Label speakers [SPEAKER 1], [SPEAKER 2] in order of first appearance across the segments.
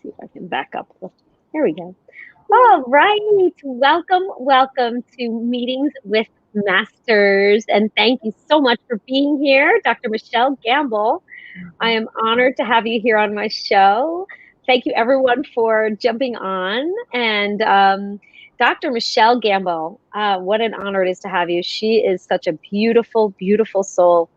[SPEAKER 1] See if I can back up. There we go. All right. Welcome, welcome to Meetings with Masters. And thank you so much for being here, Dr. Michelle Gamble. I am honored to have you here on my show. Thank you, everyone, for jumping on. And Dr. Michelle Gamble, what an honor it is to have you. She is such a beautiful, beautiful soul.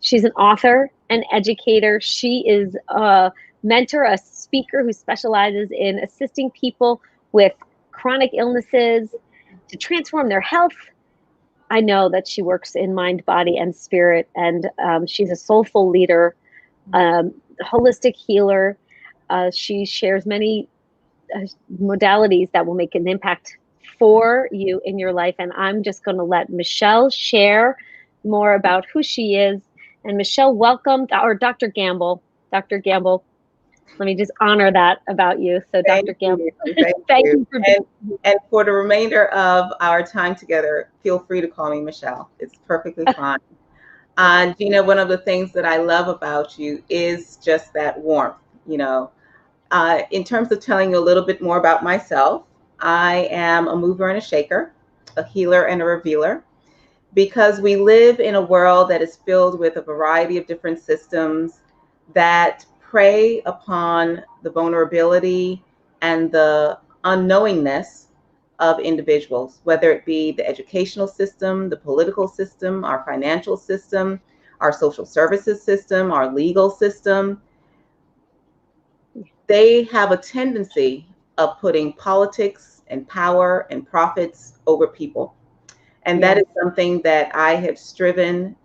[SPEAKER 1] She's an author, an educator. She is a mentor, a speaker who specializes in assisting people with chronic illnesses to transform their health. I know that she works in mind, body, and spirit, and she's a soulful leader, holistic healer. She shares many modalities that will make an impact for you in your life. And I'm just going to let Michelle share more about who she is. And Michelle, welcome, or Dr. Gamble. Dr. Gamble, let me just honor that about you. So, Dr. Gamble,
[SPEAKER 2] thank you.
[SPEAKER 1] you for being here.
[SPEAKER 2] And for the remainder of our time together, feel free to call me Michelle. It's perfectly fine. Gina, one of the things that I love about you is just that warmth. In terms of telling you a little bit more about myself, I am a mover and a shaker, a healer and a revealer, because we live in a world that is filled with a variety of different systems that prey upon the vulnerability and the unknowingness of individuals, whether it be the educational system, the political system, our financial system, our social services system, our legal system. They have a tendency of putting politics and power and profits over people. And that is something that I have striven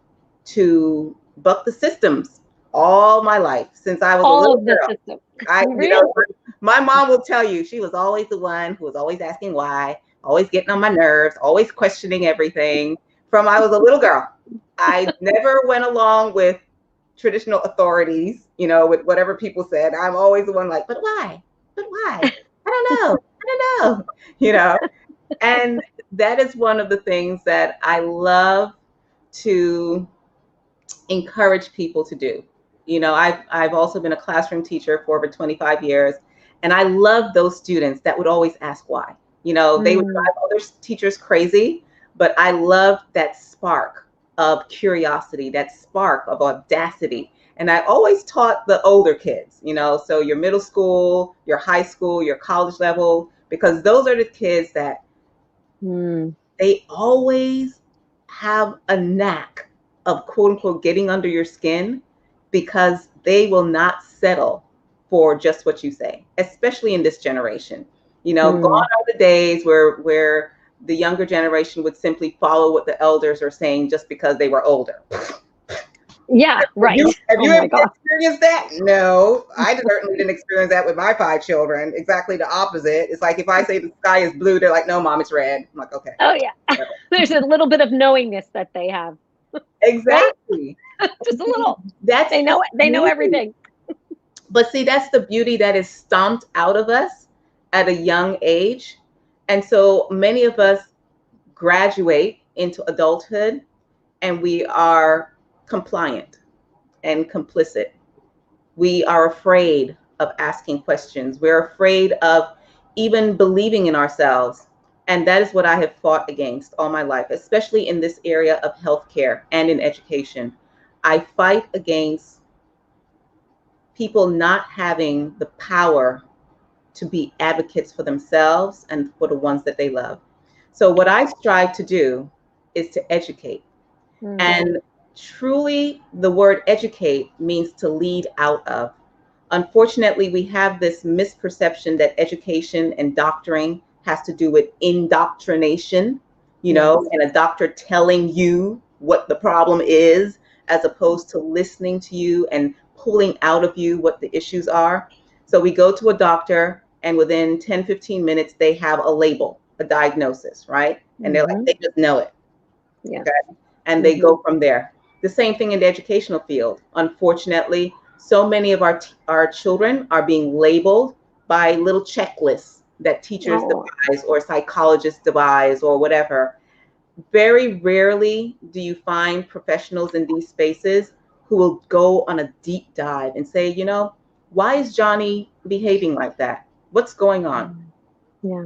[SPEAKER 2] to buck the systems all my life since I was a little girl. My mom will tell you she was always the one who was always asking why, always getting on my nerves, always questioning everything from I was a little girl. I never went along with traditional authorities, with whatever people said. I'm always the one like, but why? But why? I don't know, and that is one of the things that I love to encourage people to do. I've also been a classroom teacher for over 25 years, and I love those students that would always ask why. They would drive other teachers crazy, but I love that spark of curiosity, that spark of audacity. And I always taught the older kids, so your middle school, your high school, your college level, because those are the kids that they always have a knack of quote unquote getting under your skin, because they will not settle for just what you say, especially in this generation. Gone are the days where the younger generation would simply follow what the elders are saying just because they were older.
[SPEAKER 1] Yeah, right.
[SPEAKER 2] Have you ever experienced that? No, I certainly didn't experience that with my 5 children. Exactly the opposite. It's like if I say the sky is blue, they're like, no, mom, it's red. I'm like, okay.
[SPEAKER 1] Oh, yeah. There's a little bit of knowingness that they have.
[SPEAKER 2] Exactly.
[SPEAKER 1] Right? Just a little. They know everything.
[SPEAKER 2] But see, that's the beauty that is stomped out of us at a young age. And so many of us graduate into adulthood and we are compliant and complicit. We are afraid of asking questions. We're afraid of even believing in ourselves. And that is what I have fought against all my life, especially in this area of healthcare and in education. I fight against people not having the power to be advocates for themselves and for the ones that they love. So what I strive to do is to educate. And truly, the word educate means to lead out of. Unfortunately, we have this misperception that education and doctoring has to do with indoctrination, and a doctor telling you what the problem is, as opposed to listening to you and pulling out of you what the issues are. So we go to a doctor and within 10, 15 minutes, they have a label, a diagnosis, right? And they're like, they just know it.
[SPEAKER 1] Yeah.
[SPEAKER 2] Okay? And they go from there. The same thing in the educational field. Unfortunately, so many of our children are being labeled by little checklists that teachers devise or psychologists devise or whatever. Very rarely do you find professionals in these spaces who will go on a deep dive and say, why is Johnny behaving like that? What's going on?
[SPEAKER 1] Yeah.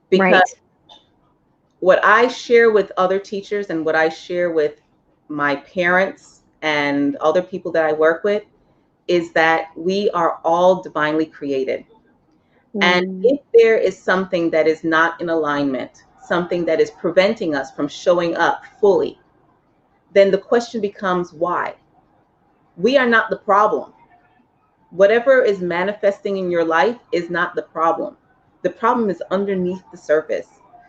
[SPEAKER 2] Because
[SPEAKER 1] Right.
[SPEAKER 2] what I share with other teachers and what I share with my parents and other people that I work with is that we are all divinely created. And if there is something that is not in alignment, something that is preventing us from showing up fully, then the question becomes why? We are not the problem. Whatever is manifesting in your life is not the problem. The problem is underneath the surface.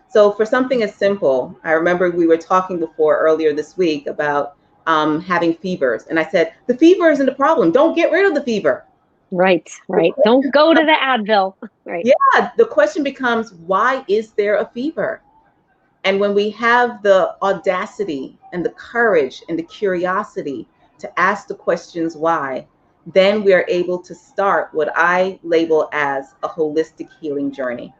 [SPEAKER 2] So for something as simple, I remember we were talking before earlier this week about having fevers. And I said, the fever isn't the problem. Don't get rid of the fever.
[SPEAKER 1] Right. Don't go to the Advil. Right.
[SPEAKER 2] Yeah, the question becomes, why is there a fever? And when we have the audacity and the courage and the curiosity to ask the questions why, then we are able to start what I label as a holistic healing journey.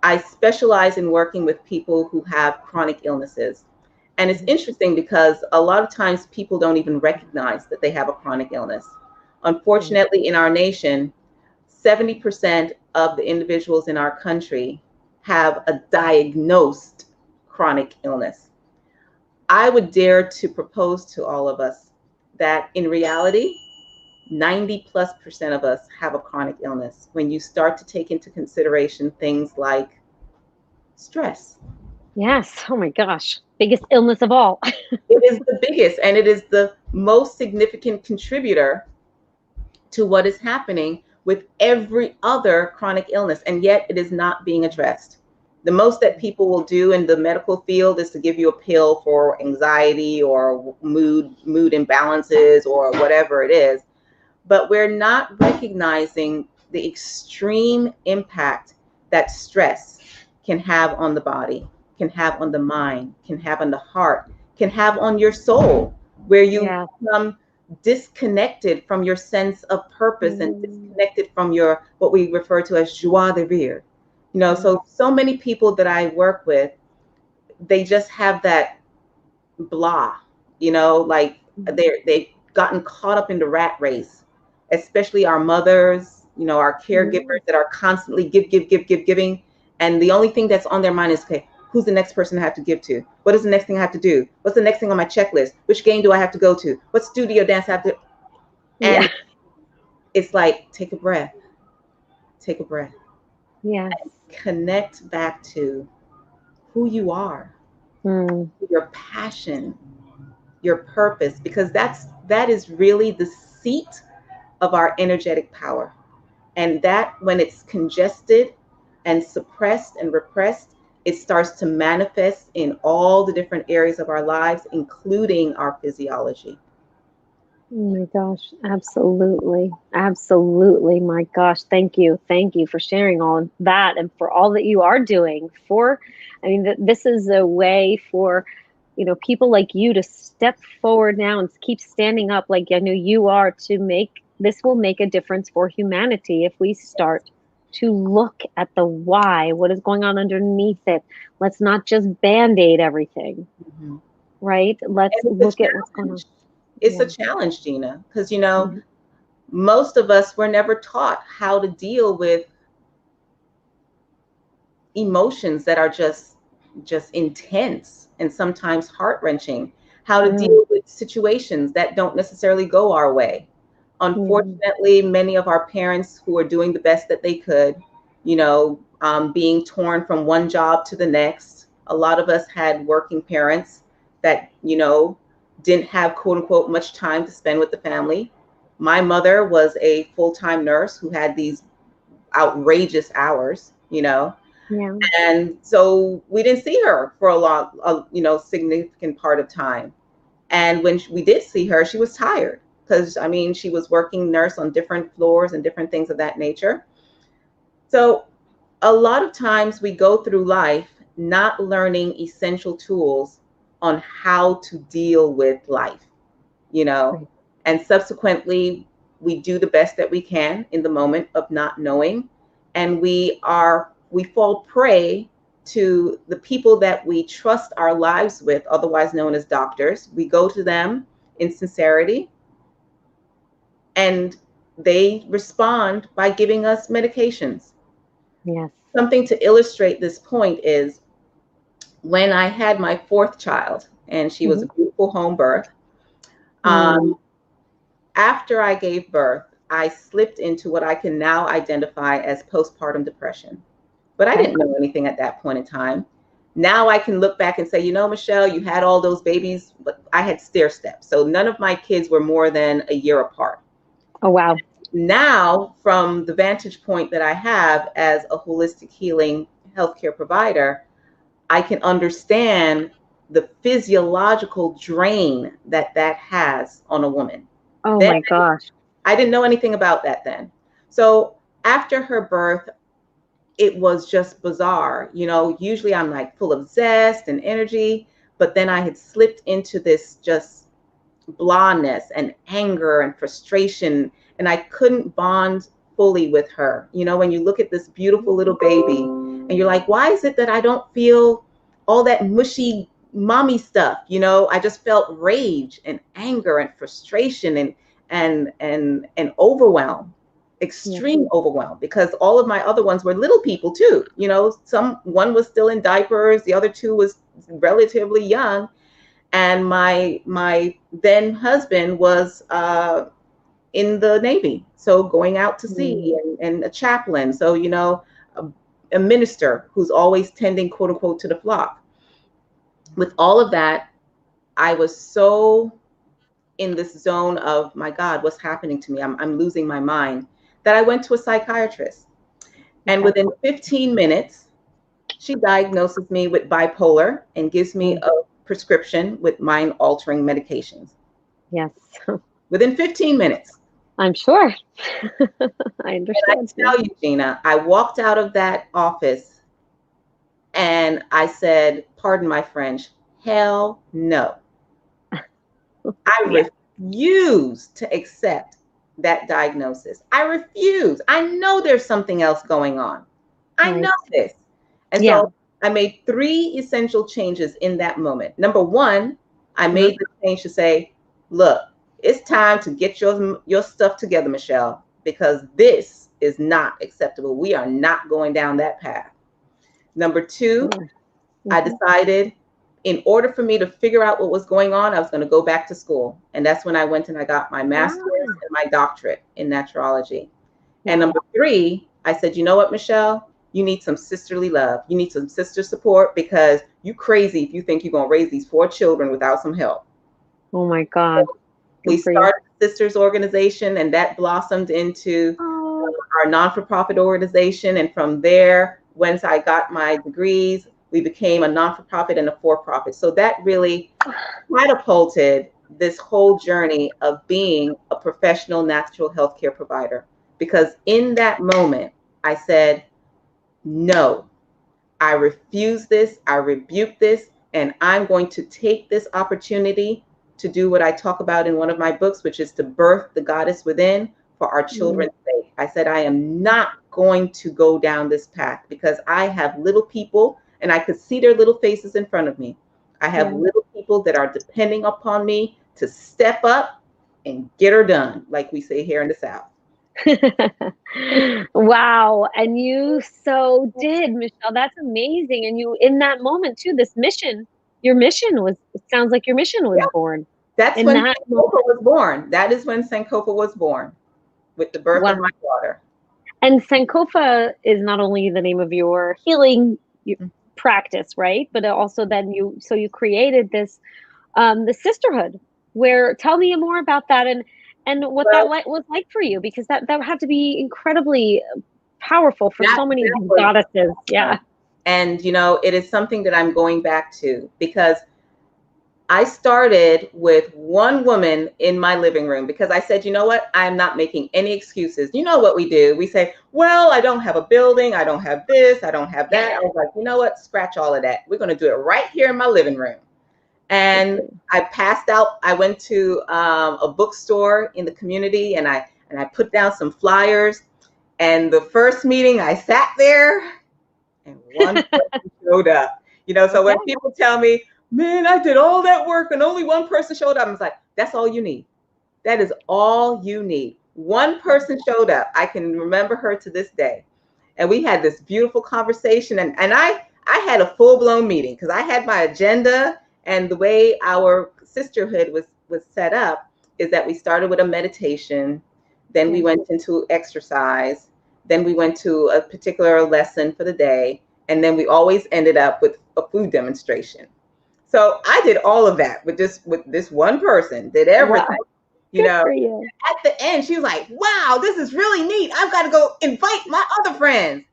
[SPEAKER 2] I specialize in working with people who have chronic illnesses. And it's interesting because a lot of times people don't even recognize that they have a chronic illness. Unfortunately, in our nation, 70% of the individuals in our country have a diagnosed chronic illness. I would dare to propose to all of us that in reality, 90+% of us have a chronic illness when you start to take into consideration things like stress.
[SPEAKER 1] Yes. Oh my gosh. Biggest illness of all.
[SPEAKER 2] It is the biggest and it is the most significant contributor to what is happening with every other chronic illness, and yet it is not being addressed. The most that people will do in the medical field is to give you a pill for anxiety or mood imbalances or whatever it is, but we're not recognizing the extreme impact that stress can have on the body, can have on the mind, can have on the heart, can have on your soul, where you become disconnected from your sense of purpose and disconnected from your what we refer to as joie de vivre. You know, so many people that I work with, they just have that blah, you know, like they've gotten caught up in the rat race, especially our mothers, you know, our caregivers that are constantly giving. And the only thing that's on their mind is, okay, who's the next person I have to give to? What is the next thing I have to do? What's the next thing on my checklist? Which game do I have to go to? What studio dance I have to? And it's like, take a breath. Take a breath.
[SPEAKER 1] Yeah.
[SPEAKER 2] Connect back to who you are, your passion, your purpose, because that is really the seat of our energetic power. And that when it's congested and suppressed and repressed, it starts to manifest in all the different areas of our lives, including our physiology.
[SPEAKER 1] Oh my gosh, absolutely. Absolutely. My gosh, thank you. Thank you for sharing all of that and for all that you are doing for, I mean, this is a way for, people like you to step forward now and keep standing up like I know you are to make, this will make a difference for humanity if we start to look at the why, what is going on underneath it. Let's not just band-aid everything, right? Let's look at what's going on.
[SPEAKER 2] It's a challenge, Gina, because, most of us were never taught how to deal with emotions that are just intense and sometimes heart-wrenching, how to deal with situations that don't necessarily go our way. Unfortunately, many of our parents who are doing the best that they could, being torn from one job to the next. A lot of us had working parents that, didn't have, quote unquote, much time to spend with the family. My mother was a full-time nurse who had these outrageous hours, and so we didn't see her for a significant part of time. And when we did see her, she was tired because, she was working nurse on different floors and different things of that nature. So a lot of times we go through life not learning essential tools on how to deal with life, and subsequently we do the best that we can in the moment of not knowing. And we fall prey to the people that we trust our lives with, otherwise known as doctors. We go to them in sincerity, and they respond by giving us medications.
[SPEAKER 1] Yes.
[SPEAKER 2] Something to illustrate this point is when I had my fourth child, and she was a beautiful home birth. After I gave birth, I slipped into what I can now identify as postpartum depression. But I didn't know anything at that point in time. Now I can look back and say, you know, Michelle, you had all those babies, but I had stair steps. So none of my kids were more than a year apart.
[SPEAKER 1] Oh, wow.
[SPEAKER 2] Now, from the vantage point that I have as a holistic healing healthcare provider, I can understand the physiological drain that that has on a woman.
[SPEAKER 1] Oh,
[SPEAKER 2] Then,
[SPEAKER 1] my gosh.
[SPEAKER 2] I didn't know anything about that then. So after her birth, it was just bizarre. You know, usually I'm like full of zest and energy, but then I had slipped into this just blahness and anger and frustration, and I couldn't bond fully with her. You know, when you look at this beautiful little baby and you're like, why is it that I don't feel all that mushy mommy stuff? You know, I just felt rage and anger and frustration and overwhelm, extreme overwhelm, because all of my other ones were little people too. You know, one was still in diapers, the other two was relatively young, and my then husband was in the Navy, so going out to sea, and a chaplain, so you know, a minister who's always tending, quote unquote, to the flock. With all of that, I was so in this zone of, my God, what's happening to me? I'm losing my mind, that I went to a psychiatrist. And within 15 minutes, she diagnoses me with bipolar and gives me a prescription with mind-altering medications.
[SPEAKER 1] Yes.
[SPEAKER 2] Within 15 minutes.
[SPEAKER 1] I'm sure. I understand.
[SPEAKER 2] And I tell you, Gina, I walked out of that office and I said, pardon my French, hell no. I refuse to accept that diagnosis. I refuse. I know there's something else going on. I know this. And so I made 3 essential changes in that moment. Number 1, I made the change to say, look, it's time to get your stuff together, Michelle, because this is not acceptable. We are not going down that path. Number 2, I decided, in order for me to figure out what was going on, I was going to go back to school. And that's when I went and I got my master's and my doctorate in naturology. And number 3, I said, you know what, Michelle? You need some sisterly love. You need some sister support, because you crazy if you think you're going to raise these 4 children without some help.
[SPEAKER 1] Oh my God.
[SPEAKER 2] We started the Sisters Organization, and that blossomed into our non-for-profit organization. And from there, once I got my degrees, we became a non-for-profit and a for-profit. So that really catapulted this whole journey of being a professional natural healthcare provider. Because in that moment, I said, no, I refuse this, I rebuke this, and I'm going to take this opportunity to do what I talk about in one of my books, which is to birth the goddess within for our children's sake. I said, I am not going to go down this path, because I have little people, and I could see their little faces in front of me. I have little people that are depending upon me to step up and get her done, like we say here in the South.
[SPEAKER 1] Wow. And you so did, Michelle. That's amazing. And you, in that moment too, this mission, your mission was, it sounds like your mission was born.
[SPEAKER 2] That's when Sankofa was born. That is when Sankofa was born, with the birth of my daughter.
[SPEAKER 1] And Sankofa is not only the name of your healing practice, right? But also then you created this, the sisterhood, where, tell me more about that and what that was like for you, because that had to be incredibly powerful for so many goddesses. Yeah.
[SPEAKER 2] And, you know, it is something that I'm going back to, because I started with one woman in my living room, because I said, you know what? I'm not making any excuses. You know what we do? We say, well, I don't have a building. I don't have this. I don't have that. I was like, you know what? Scratch all of that. We're going to do it right here in my living room. And I passed out. I went to a bookstore in the community, and I put down some flyers. And the first meeting, I sat there, and one person showed up. You know, so when people tell me, man, I did all that work and only one person showed up, I was like, that's all you need. That is all you need. One person showed up. I can remember her to this day. And we had this beautiful conversation. And I had a full-blown meeting because I had my agenda, and the way our sisterhood was set up is that we started with a meditation, then we went into exercise, then we went to a particular lesson for the day, and then we always ended up with a food demonstration. So I did all of that with this one person, did everything.
[SPEAKER 1] Wow.
[SPEAKER 2] You
[SPEAKER 1] Good
[SPEAKER 2] know,
[SPEAKER 1] for you.
[SPEAKER 2] at the end, she was like, wow, this is really neat. I've got to go invite my other friends.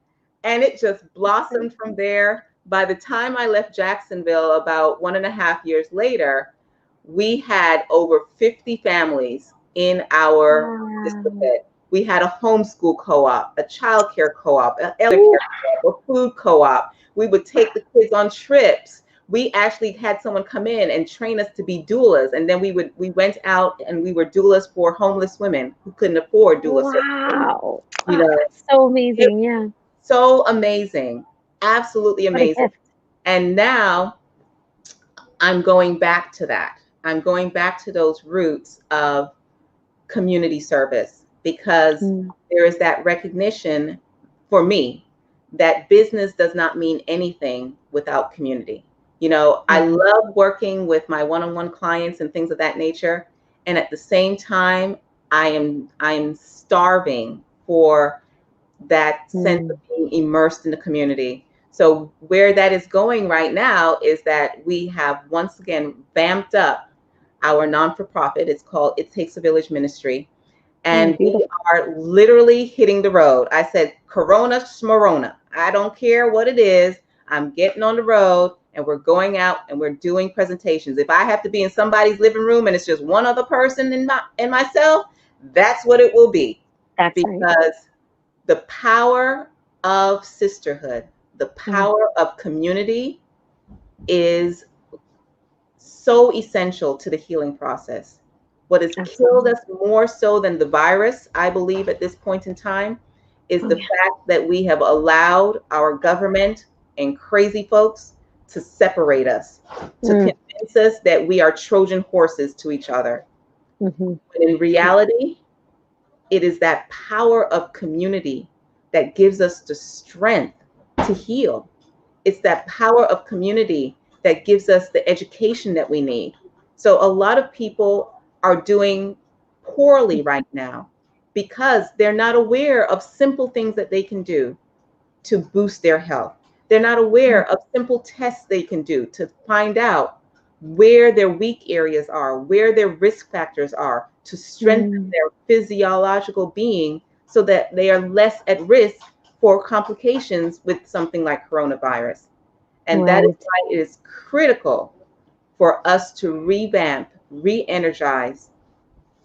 [SPEAKER 2] And it just blossomed from there. By the time I left Jacksonville, about 1.5 years later, we had over 50 families in our sisterhood. We had a homeschool co-op, a childcare co-op, an elder care co-op, a food co-op. We would take the kids on trips. We actually had someone come in and train us to be doulas, and then we went out and we were doulas for homeless women who couldn't afford doulas.
[SPEAKER 1] Wow.
[SPEAKER 2] You know,
[SPEAKER 1] that's so amazing. Yeah.
[SPEAKER 2] So amazing. Absolutely amazing. And now I'm going back to that. I'm going back to those roots of community service, because there is that recognition for me that business does not mean anything without community. You know, I love working with my one-on-one clients and things of that nature. And at the same time, I am starving for that sense of being immersed in the community. So where that is going right now is that we have once again vamped up our non-for-profit. It's called It Takes a Village Ministry. And we are literally hitting the road. I said, Corona Smorona. I don't care what it is. I'm getting on the road, and we're going out and we're doing presentations. If I have to be in somebody's living room and it's just one other person and myself, that's what it will be.
[SPEAKER 1] That's
[SPEAKER 2] because
[SPEAKER 1] right.
[SPEAKER 2] The power of sisterhood, the power of community is so essential to the healing process. What has killed us more so than the virus, I believe, at this point in time, is the fact that we have allowed our government and crazy folks to separate us, to convince us that we are Trojan horses to each other. When in reality, it is that power of community that gives us the strength to heal. It's that power of community that gives us the education that we need. So a lot of people are doing poorly right now because they're not aware of simple things that they can do to boost their health. They're not aware of simple tests they can do to find out where their weak areas are, where their risk factors are, to strengthen their physiological being so that they are less at risk for complications with something like coronavirus. And that is why it is critical for us to revamp, re-energize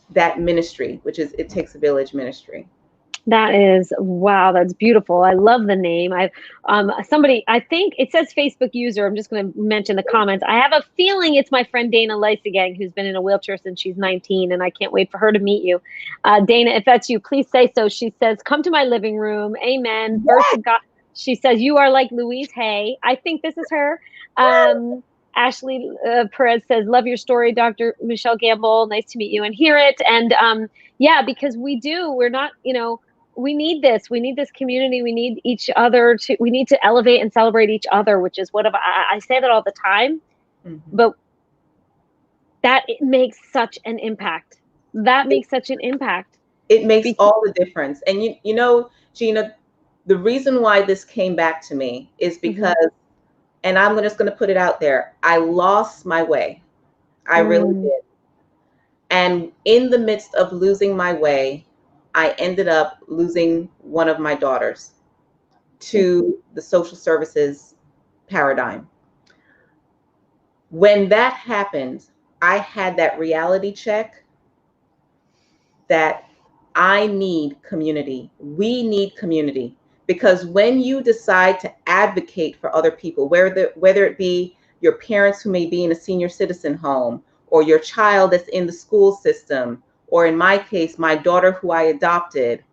[SPEAKER 2] that ministry, which is It Takes a Village Ministry.
[SPEAKER 1] That is, wow, that's beautiful. I love the name. Somebody, I think it says Facebook user. I'm just going to mention the comments. I have a feeling it's my friend Dana Lysigang, who's been in a wheelchair since she's 19, and I can't wait for her to meet you. Dana, if that's you, please say so. She says, come to my living room. Amen. Verse of God. She says, you are like Louise Hay. I think this is her. Ashley Perez says, love your story, Dr. Michelle Gamble. Nice to meet you and hear it. And yeah, because we're not, we need this. We need this community. We need each other we need to elevate and celebrate each other, which is what I say that all the time, but that it makes such an impact. That makes such an impact.
[SPEAKER 2] It makes all the difference. And you know, Gina, the reason why this came back to me is because, and I'm just going to put it out there, I lost my way. I really did. And in the midst of losing my way, I ended up losing one of my daughters to the social services paradigm. When that happened, I had that reality check that I need community. We need community. Because when you decide to advocate for other people, whether it be your parents who may be in a senior citizen home, or your child that's in the school system, or in my case, my daughter who I adopted,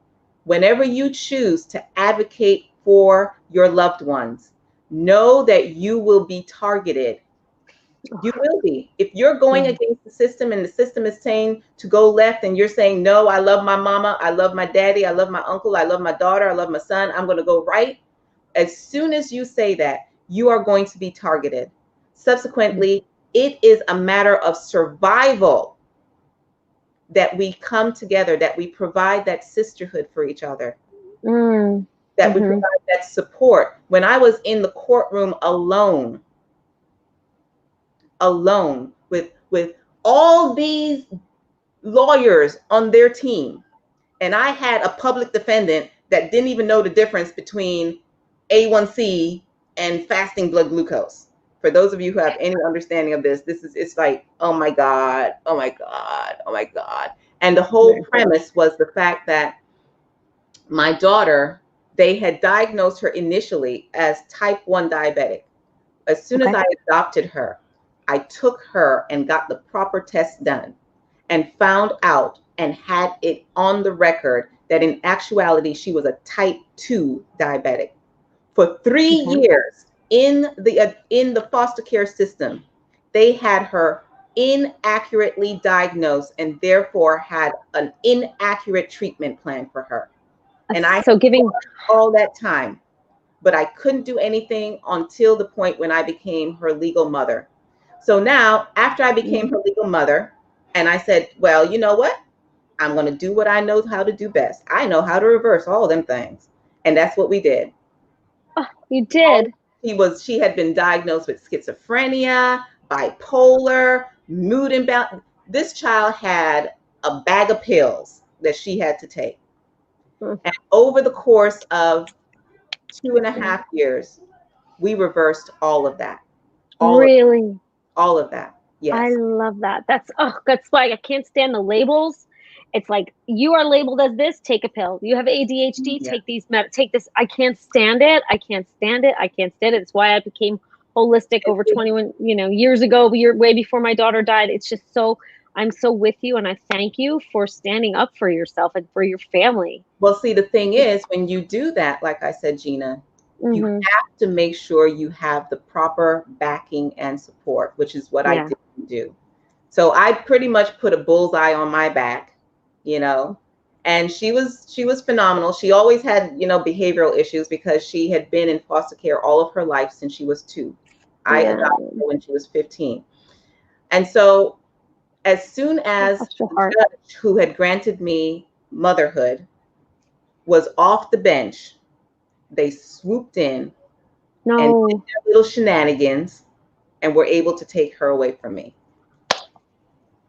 [SPEAKER 2] whenever you choose to advocate for your loved ones, know that you will be targeted You will be. If you're going against the system and the system is saying to go left and you're saying, no, I love my mama, I love my daddy, I love my uncle, I love my daughter, I love my son, I'm going to go right. As soon as you say that, you are going to be targeted. Subsequently, it is a matter of survival that we come together, that we provide that sisterhood for each other, that we provide that support. When I was in the courtroom alone with all these lawyers on their team, and I had a public defendant that didn't even know the difference between A1C and fasting blood glucose. For those of you who have any understanding of this, it's like, oh my God, oh my God, oh my God. And the whole premise was the fact that my daughter, they had diagnosed her initially as type 1 diabetic. As soon as I adopted her, I took her and got the proper test done and found out and had it on the record that in actuality, she was a type 2 diabetic. For 3 years in the foster care system, they had her inaccurately diagnosed and therefore had an inaccurate treatment plan for her. And I giving all that time, but I couldn't do anything until the point when I became her legal mother. So now, after I became her legal mother, and I said, well, you know what? I'm going to do what I know how to do best. I know how to reverse all them things. And that's what we did.
[SPEAKER 1] Oh, you did?
[SPEAKER 2] She had been diagnosed with schizophrenia, bipolar, mood imbalance. This child had a bag of pills that she had to take. And over the course of 2.5 years, we reversed all of that.
[SPEAKER 1] Really?
[SPEAKER 2] All of that. Yes.
[SPEAKER 1] I love that. That's why I can't stand the labels. It's like, you are labeled as this, take a pill. You have ADHD, take this. I can't stand it. I can't stand it. I can't stand it. It's why I became holistic over 21, years ago, way before my daughter died. It's just I'm so with you, and I thank you for standing up for yourself and for your family.
[SPEAKER 2] Well, see, the thing is, when you do that, like I said, Gina, you have to make sure you have the proper backing and support, which is what I didn't do. So I pretty much put a bullseye on my back, and she was phenomenal. She always had, behavioral issues because she had been in foster care all of her life since she was 2. I adopted her when she was 15. And so as soon as the judge who had granted me motherhood was off the bench, they swooped in and did their little shenanigans and were able to take her away from me.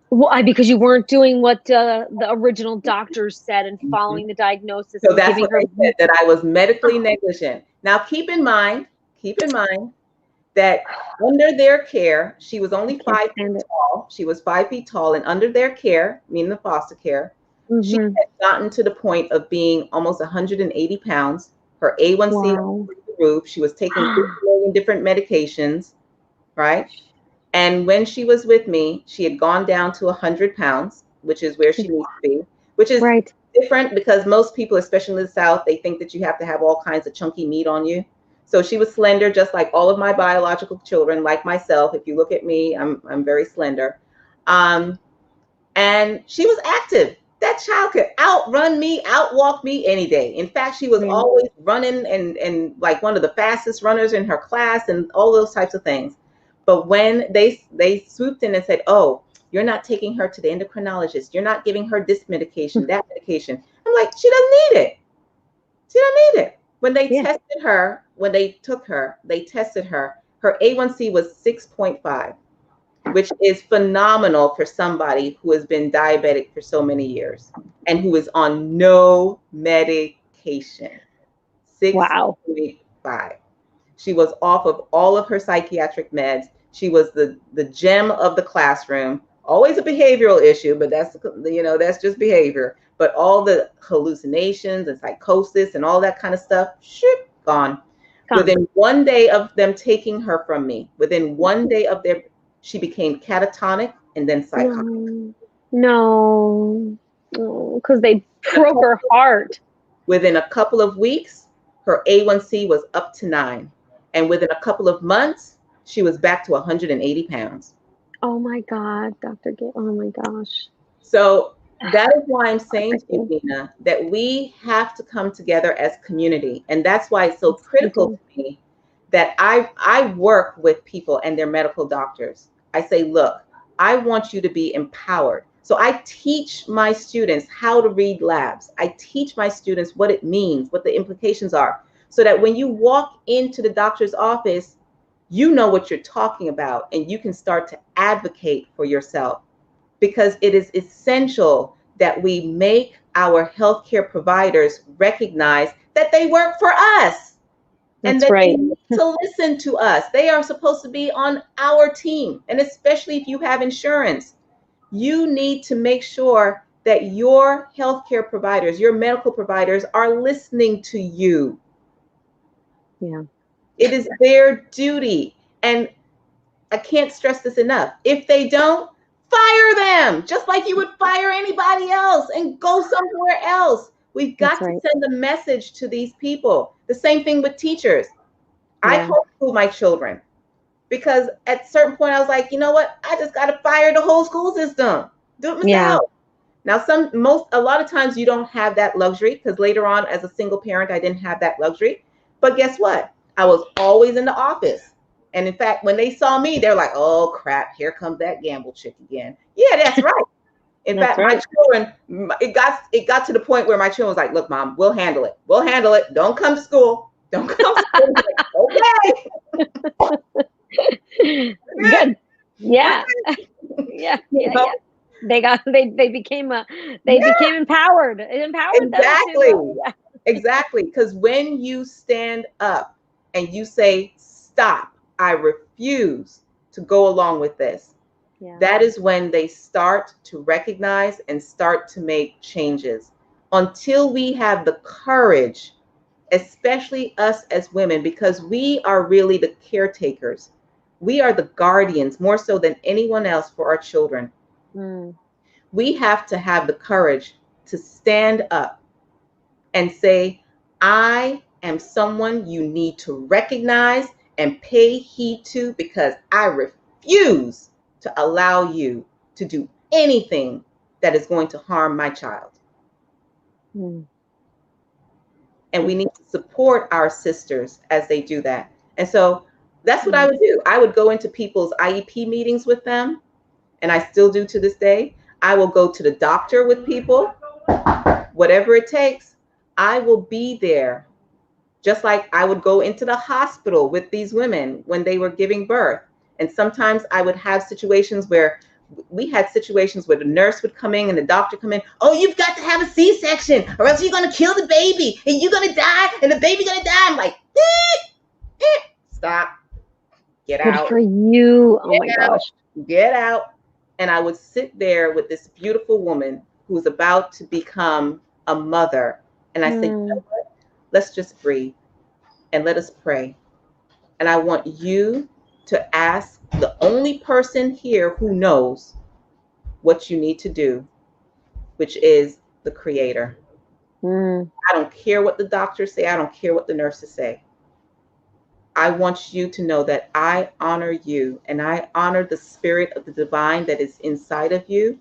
[SPEAKER 1] Why? Because you weren't doing what the original doctors said and following the diagnosis.
[SPEAKER 2] So that's what they said, that I was medically negligent. Now, keep in mind that under their care, she was only 5 feet tall. She was 5 feet tall, and under their care, meaning the foster care, she had gotten to the point of being almost 180 pounds. Her A1C was through the roof. She was taking 50 million different medications, right? And when she was with me, she had gone down to 100 pounds, which is where she needs to be, which is different because most people, especially in the South, they think that you have to have all kinds of chunky meat on you. So she was slender, just like all of my biological children, like myself. If you look at me, I'm very slender. And she was active. That child could outrun me, outwalk me any day. In fact, she was always running and like one of the fastest runners in her class and all those types of things. But when they swooped in and said, oh, you're not taking her to the endocrinologist, you're not giving her this medication, that medication. I'm like, she doesn't need it. She doesn't need it. When they tested her, they tested her, her A1C was 6.5, which is phenomenal for somebody who has been diabetic for so many years and who is on no medication. 6.5. She was off of all of her psychiatric meds. She was the gem of the classroom. Always a behavioral issue, but that's just behavior. But all the hallucinations and psychosis and all that kind of stuff, gone. Within 1 day of them taking her from me, within 1 day of she became catatonic and then psychotic.
[SPEAKER 1] No, because they broke her heart.
[SPEAKER 2] Within a couple of weeks, her A1C was up to 9. And within a couple of months, she was back to 180 pounds.
[SPEAKER 1] Oh my God, Dr. Gay. Oh my gosh.
[SPEAKER 2] So that is why I'm saying to you,
[SPEAKER 1] Heartbreaking.
[SPEAKER 2] Gina, that we have to come together as community. And that's why it's so
[SPEAKER 1] Yes, we
[SPEAKER 2] critical
[SPEAKER 1] do.
[SPEAKER 2] to me that I work with people and their medical doctors. I say, look, I want you to be empowered. So I teach my students how to read labs. I teach my students what it means, what the implications are, so that when you walk into the doctor's office, you know what you're talking about and you can start to advocate for yourself, because it is essential that we make our healthcare providers recognize that they work for us and
[SPEAKER 1] That's
[SPEAKER 2] that they
[SPEAKER 1] right.
[SPEAKER 2] need to listen to us. They are supposed to be on our team. And especially if you have insurance, you need to make sure that your healthcare providers, your medical providers are listening to you.
[SPEAKER 1] Yeah.
[SPEAKER 2] It is their duty. And I can't stress this enough. If they don't, fire them, just like you would fire anybody else, and go somewhere else. We've
[SPEAKER 1] That's
[SPEAKER 2] got to
[SPEAKER 1] right.
[SPEAKER 2] send a message to these people. The same thing with teachers. I
[SPEAKER 1] Yeah.
[SPEAKER 2] homeschool my children because at a certain point I was like, you know what? I just got to fire the whole school system. Do it
[SPEAKER 1] Yeah.
[SPEAKER 2] myself. Now, a lot of times you don't have that luxury, because later on as a single parent, I didn't have that luxury. But guess what? I was always in the office. And in fact, when they saw me, they're like, oh crap, here comes that Gamble chick again. Yeah, that's right. In
[SPEAKER 1] That's
[SPEAKER 2] fact, my
[SPEAKER 1] right.
[SPEAKER 2] children, it got to the point where my children was like, look, Mom, we'll handle it. We'll handle it. Don't come to school. Don't come to school. Like, okay.
[SPEAKER 1] Good. Yeah. Yeah.
[SPEAKER 2] You
[SPEAKER 1] Yeah.
[SPEAKER 2] know?
[SPEAKER 1] Yeah. They became
[SPEAKER 2] Yeah,
[SPEAKER 1] empowered. It empowered them
[SPEAKER 2] exactly.
[SPEAKER 1] to yeah.
[SPEAKER 2] Exactly. Because when you stand up and you say, stop, I refuse to go along with this,
[SPEAKER 1] Yeah.
[SPEAKER 2] that is when they start to recognize and start to make changes. Until we have the courage, especially us as women, because we are really the caretakers, we are the guardians more so than anyone else for our children.
[SPEAKER 1] Mm.
[SPEAKER 2] We have to have the courage to stand up and say, I am someone you need to recognize and pay heed to, because I refuse to allow you to do anything that is going to harm my child.
[SPEAKER 1] Mm.
[SPEAKER 2] And we need to support our sisters as they do that. And so that's what I
[SPEAKER 1] Mm.
[SPEAKER 2] would do. I would go into people's IEP meetings with them, and I still do to this day. I will go to the doctor with people, whatever it takes. I will be there. Just like I would go into the hospital with these women when they were giving birth. And sometimes I would have situations where we had situations where the nurse would come in and the doctor come in. Oh, you've got to have a C-section or else you're going to kill the baby and you're going to die and the baby going to die. I'm like, stop, get
[SPEAKER 1] Good
[SPEAKER 2] out,
[SPEAKER 1] for you. Oh my
[SPEAKER 2] get out,
[SPEAKER 1] gosh.
[SPEAKER 2] get out. And I would sit there with this beautiful woman who's about to become a mother. And I said, you know
[SPEAKER 1] Mm.
[SPEAKER 2] what? Let's just breathe and let us pray. And I want you to ask the only person here who knows what you need to do, which is the Creator.
[SPEAKER 1] Mm.
[SPEAKER 2] I don't care what the doctors say. I don't care what the nurses say. I want you to know that I honor you and I honor the spirit of the divine that is inside of you.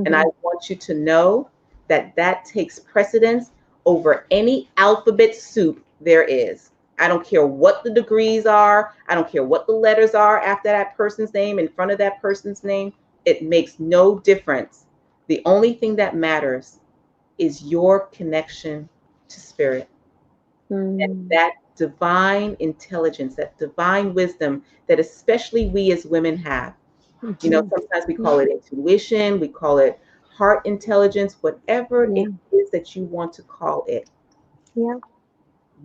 [SPEAKER 2] And I
[SPEAKER 1] Mm-hmm.
[SPEAKER 2] want you to know that that takes precedence over any alphabet soup there is. I don't care what the degrees are. I don't care what the letters are after that person's name, in front of that person's name. It makes no difference. The only thing that matters is your connection to spirit, and
[SPEAKER 1] Mm.
[SPEAKER 2] that divine intelligence, that divine wisdom that especially we as women have. You know,
[SPEAKER 1] Mm-hmm.
[SPEAKER 2] sometimes we
[SPEAKER 1] Yeah.
[SPEAKER 2] call it intuition, we call it heart intelligence, whatever
[SPEAKER 1] Yeah.
[SPEAKER 2] it is that you want to call it.
[SPEAKER 1] Yeah.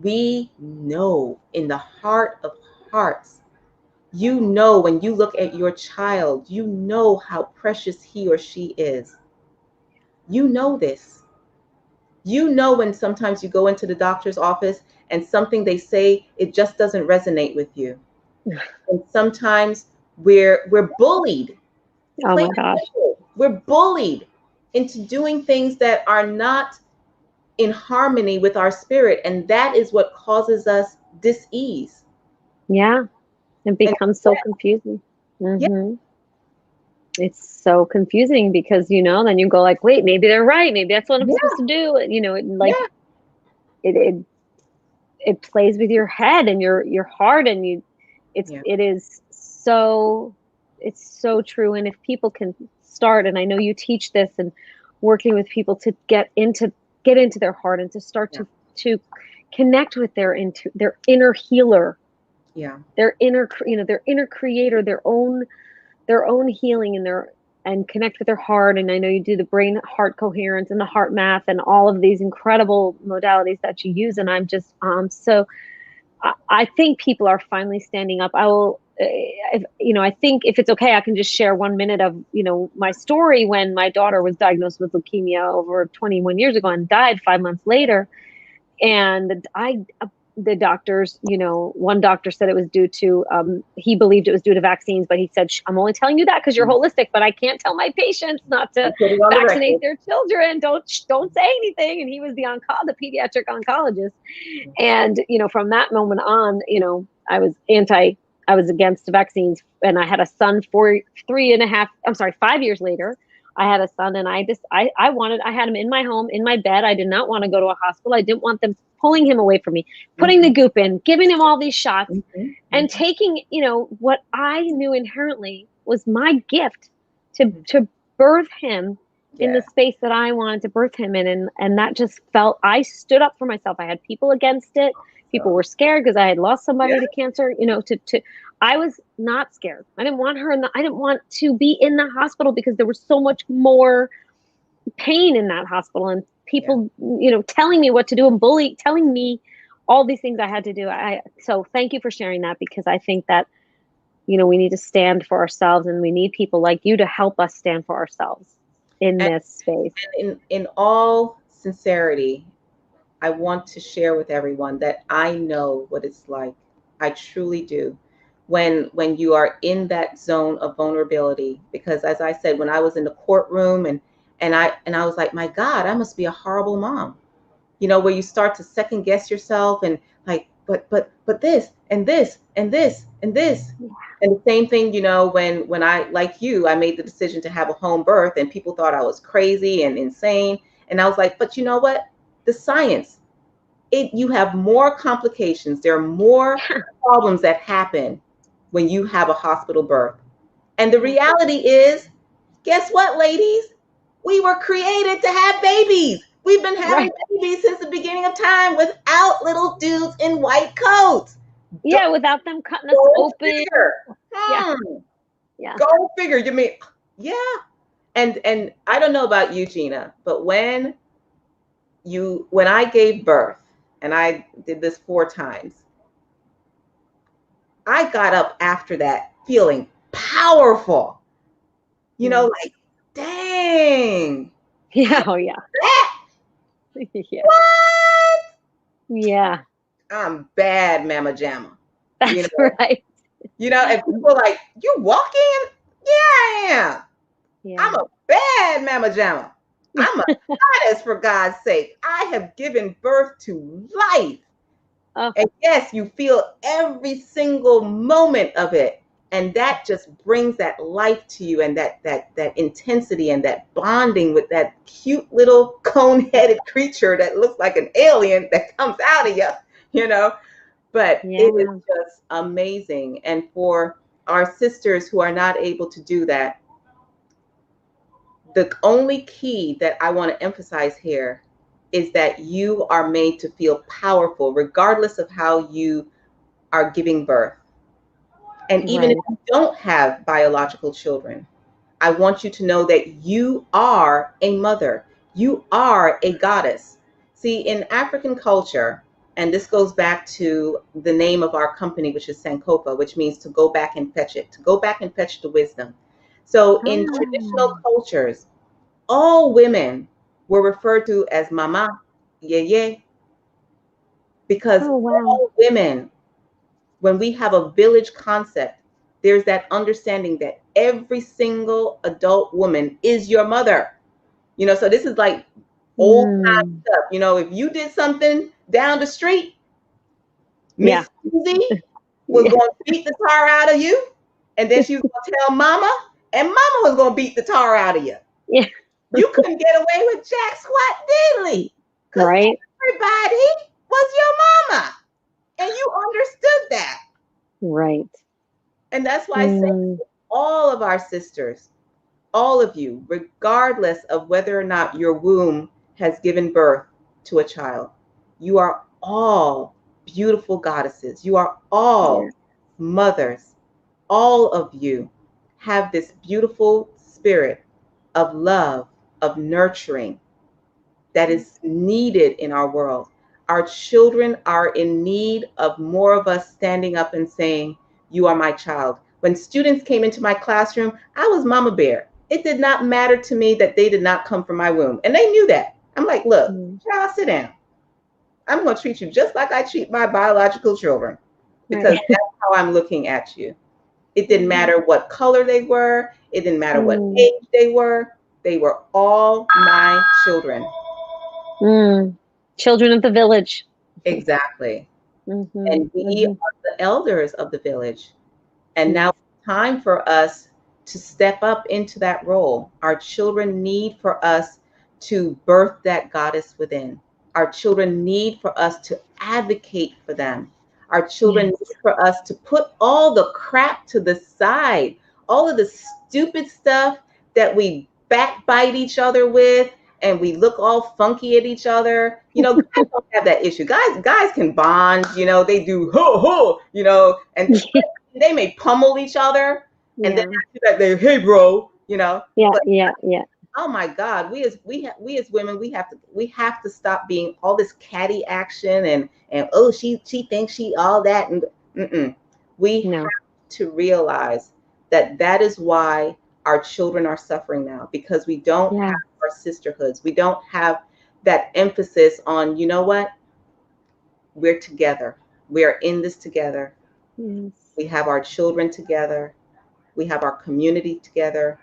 [SPEAKER 2] We know in the heart of hearts, you know, when you look at your child, you know how precious he or she is. You know this. You know when sometimes you go into the doctor's office and something they say, it just doesn't resonate with you. And sometimes we're bullied.
[SPEAKER 1] Oh
[SPEAKER 2] Plain
[SPEAKER 1] my
[SPEAKER 2] and
[SPEAKER 1] gosh.
[SPEAKER 2] simple. We're bullied into doing things that are not in harmony with our spirit. And that is what causes us dis-ease.
[SPEAKER 1] Yeah. It becomes so confusing. It's so confusing because, then you go like, wait, maybe they're right. Maybe that's what I'm supposed to do. It plays with your head and your heart, and it's so true. And if people can start, and I know you teach this, and working with people to get into their heart and to start to connect with their inner healer, their inner creator, their own healing, and connect with their heart. And I know you do the brain heart coherence and the heart math and all of these incredible modalities that you use. And I'm just I think people are finally standing up. I think if it's okay, I can just share 1 minute of, my story when my daughter was diagnosed with leukemia over 21 years ago and died 5 months later. And the doctors, one doctor said it was due to, he believed it was due to vaccines, but he said, I'm only telling you that because you're holistic, but I can't tell my patients not to vaccinate their children. Don't say anything. And he was the pediatric oncologist. And, from that moment on, I was against vaccines, and I had a son 5 years later. I had a son, and I had him in my home, in my bed. I did not want to go to a hospital. I didn't want them pulling him away from me, putting the goop in, giving him all these shots, and taking, what I knew inherently was my gift to birth him in the space that I wanted to birth him in. And that just felt, I stood up for myself. I had people against it. People were scared because I had lost somebody to cancer, I was not scared. I didn't want her I didn't want to be in the hospital because there was so much more pain in that hospital, and people, telling me what to do, and telling me all these things I had to do. So thank you for sharing that, because I think that, we need to stand for ourselves, and we need people like you to help us stand for ourselves in this space.
[SPEAKER 2] And in all sincerity, I want to share with everyone that I know what it's like. I truly do. When you are in that zone of vulnerability, because as I said, when I was in the courtroom and I was like, my God, I must be a horrible mom. Where you start to second guess yourself and like, but this and this and this and this. And the same thing, when I, like you, I made the decision to have a home birth, and people thought I was crazy and insane. And I was like, but you know what? The science, you have more complications. There are more problems that happen when you have a hospital birth. And the reality is, guess what, ladies? We were created to have babies. We've been having babies since the beginning of time without little dudes in white coats.
[SPEAKER 1] Yeah, without them cutting us open.
[SPEAKER 2] Go figure. You mean, And I don't know about you, Gina, but when I gave birth, and I did this 4 times, I got up after that feeling powerful. Like, dang.
[SPEAKER 1] Yeah. Oh, yeah.
[SPEAKER 2] Yeah.
[SPEAKER 1] What? Yeah.
[SPEAKER 2] I'm bad, Mama Jamma.
[SPEAKER 1] That's right.
[SPEAKER 2] And people are like, you walking? Yeah, I am. Yeah. I'm a bad Mama Jamma. I'm a goddess, for God's sake. I have given birth to life. Oh. And yes, you feel every single moment of it. And that just brings that life to you, and that intensity and that bonding with that cute little cone-headed creature that looks like an alien that comes out of you, But it is just amazing. And for our sisters who are not able to do that, the only key that I want to emphasize here is that you are made to feel powerful, regardless of how you are giving birth. And even if you don't have biological children, I want you to know that you are a mother. You are a goddess. See, in African culture, and this goes back to the name of our company, which is Sankofa, which means to go back and fetch it, to go back and fetch the wisdom. So in traditional cultures, all women were referred to as mama, yeye, because all women, when we have a village concept, there's that understanding that every single adult woman is your mother. So this is like old time stuff. If you did something down the street, Miss Susie, was
[SPEAKER 1] Yeah.
[SPEAKER 2] going to beat the tar out of you, and then she was going to tell mama, and mama was going to beat the tar out of you.
[SPEAKER 1] Yeah.
[SPEAKER 2] You couldn't get away with jack squat diddly because
[SPEAKER 1] Right.
[SPEAKER 2] everybody was your mama, and you understood that.
[SPEAKER 1] Right.
[SPEAKER 2] And that's why I say
[SPEAKER 1] Mm.
[SPEAKER 2] all of our sisters, all of you, regardless of whether or not your womb has given birth to a child, you are all beautiful goddesses. You are all
[SPEAKER 1] Yeah.
[SPEAKER 2] mothers. All of you have this beautiful spirit of love, of nurturing that is needed in our world. Our children are in need of more of us standing up and saying, "You are my child." When students came into my classroom, I was mama bear. It did not matter to me that they did not come from my womb. And they knew that. I'm like, "Look,
[SPEAKER 1] Mm.
[SPEAKER 2] child, sit down. I'm going to treat you just like I treat my biological children because
[SPEAKER 1] Right.
[SPEAKER 2] that's how I'm looking at you." It didn't matter what color they were, it didn't matter what
[SPEAKER 1] Mm.
[SPEAKER 2] age they were. They were all my children.
[SPEAKER 1] Mm. Children of the village.
[SPEAKER 2] Exactly.
[SPEAKER 1] Mm-hmm.
[SPEAKER 2] And we
[SPEAKER 1] Mm-hmm.
[SPEAKER 2] are the elders of the village. And
[SPEAKER 1] Yes.
[SPEAKER 2] now it's time for us to step up into that role. Our children need for us to birth that goddess within. Our children need for us to advocate for them. Our children
[SPEAKER 1] Yes.
[SPEAKER 2] need for us to put all the crap to the side, all of the stupid stuff that we backbite each other with, and we look all funky at each other. Guys don't have that issue. Guys can bond, they do ho ho, and they may pummel each other, and then
[SPEAKER 1] Yeah.
[SPEAKER 2] after that hey bro,
[SPEAKER 1] Yeah.
[SPEAKER 2] but
[SPEAKER 1] Yeah. Yeah.
[SPEAKER 2] oh my God, we as women, we have to stop being all this catty action and oh, she thinks she all that, and we have
[SPEAKER 1] No.
[SPEAKER 2] to realize that is why our children are suffering now, because we don't
[SPEAKER 1] Yeah.
[SPEAKER 2] have our sisterhoods. We don't have that emphasis on, you know what, we're together, we are in this together,
[SPEAKER 1] Yes.
[SPEAKER 2] we have our children together, we have our community together,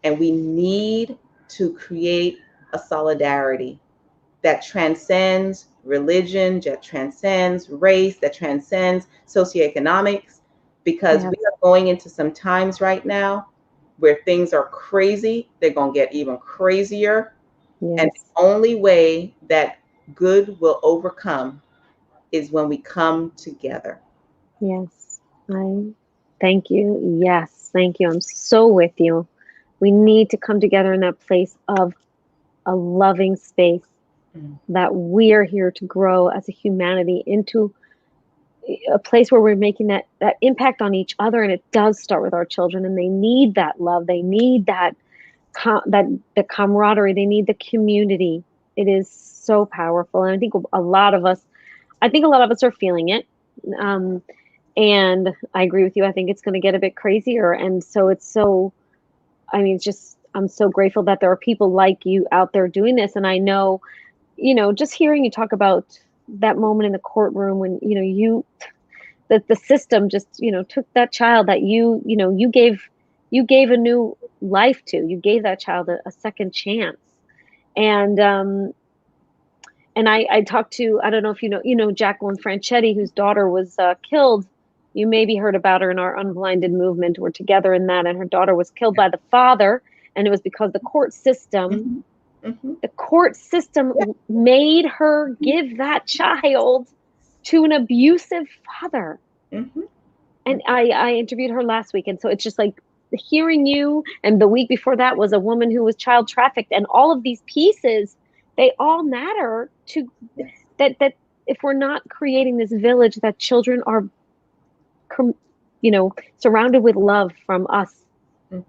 [SPEAKER 2] and we need to create a solidarity that transcends religion, that transcends race, that transcends socioeconomics, because
[SPEAKER 1] Yes.
[SPEAKER 2] we are going into some times right now where things are crazy. They're going to get even crazier. And
[SPEAKER 1] Yes.
[SPEAKER 2] the only way that good will overcome is when we come together.
[SPEAKER 1] Yes. I thank you. Yes. Thank you. I'm so with you. We need to come together in that place of a loving space
[SPEAKER 2] Mm.
[SPEAKER 1] that we are here to grow as a humanity into a place where we're making that impact on each other, and it does start with our children, and they need that love, they need that the camaraderie, they need the community. It is so powerful, and I think a lot of us are feeling it. um, and I agree with you. I think it's going to get a bit crazier, and so it's so, I mean, it's just, I'm so grateful that there are people like you out there doing this. And I know, just hearing you talk about that moment in the courtroom when, that the system just, took that child that you gave a new life to. You gave that child a second chance. And I talked to, I don't know if Jacqueline Franchetti, whose daughter was killed. You maybe heard about her in our Unblinded movement. We're together in that, and her daughter was killed by the father, and it was because
[SPEAKER 2] Mhm. Mhm.
[SPEAKER 1] the court system
[SPEAKER 2] Yeah.
[SPEAKER 1] made her give that child to an abusive father.
[SPEAKER 2] Mhm.
[SPEAKER 1] And I interviewed her last week, and so it's just like hearing you. And the week before that was a woman who was child trafficked, and all of these pieces, they all matter to
[SPEAKER 2] Yes.
[SPEAKER 1] that if we're not creating this village that children are surrounded with love from us.
[SPEAKER 2] Mm.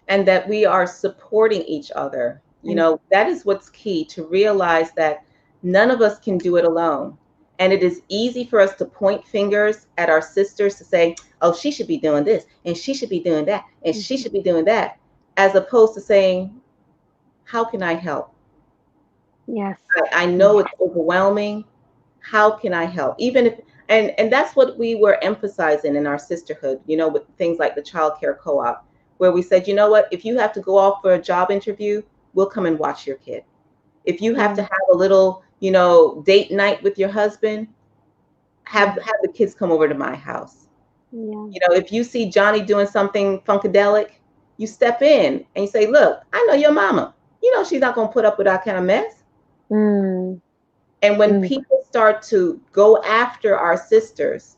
[SPEAKER 2] And that we are supporting each other.
[SPEAKER 1] Right.
[SPEAKER 2] That is what's key, to realize that none of us can do it alone. And it is easy for us to point fingers at our sisters to say, oh, she should be doing this, and she should be doing that, and she
[SPEAKER 1] Mhm.
[SPEAKER 2] should be doing that, as opposed to saying, how can I help?
[SPEAKER 1] Yes.
[SPEAKER 2] I know
[SPEAKER 1] Yes.
[SPEAKER 2] it's overwhelming. How can I help? Even if, and that's what we were emphasizing in our sisterhood, with things like the child care co-op, where we said, you know what, if you have to go off for a job interview, we'll come and watch your kid. If you have to
[SPEAKER 1] Yeah.
[SPEAKER 2] have a little, date night with your husband, have the kids come over to my house.
[SPEAKER 1] Yeah.
[SPEAKER 2] You know, if you see Johnny doing something funkadelic, you step in and you say, look, I know your mama. You know she's not going to put up with that kind of mess.
[SPEAKER 1] Mm.
[SPEAKER 2] And when people start to go after our sisters,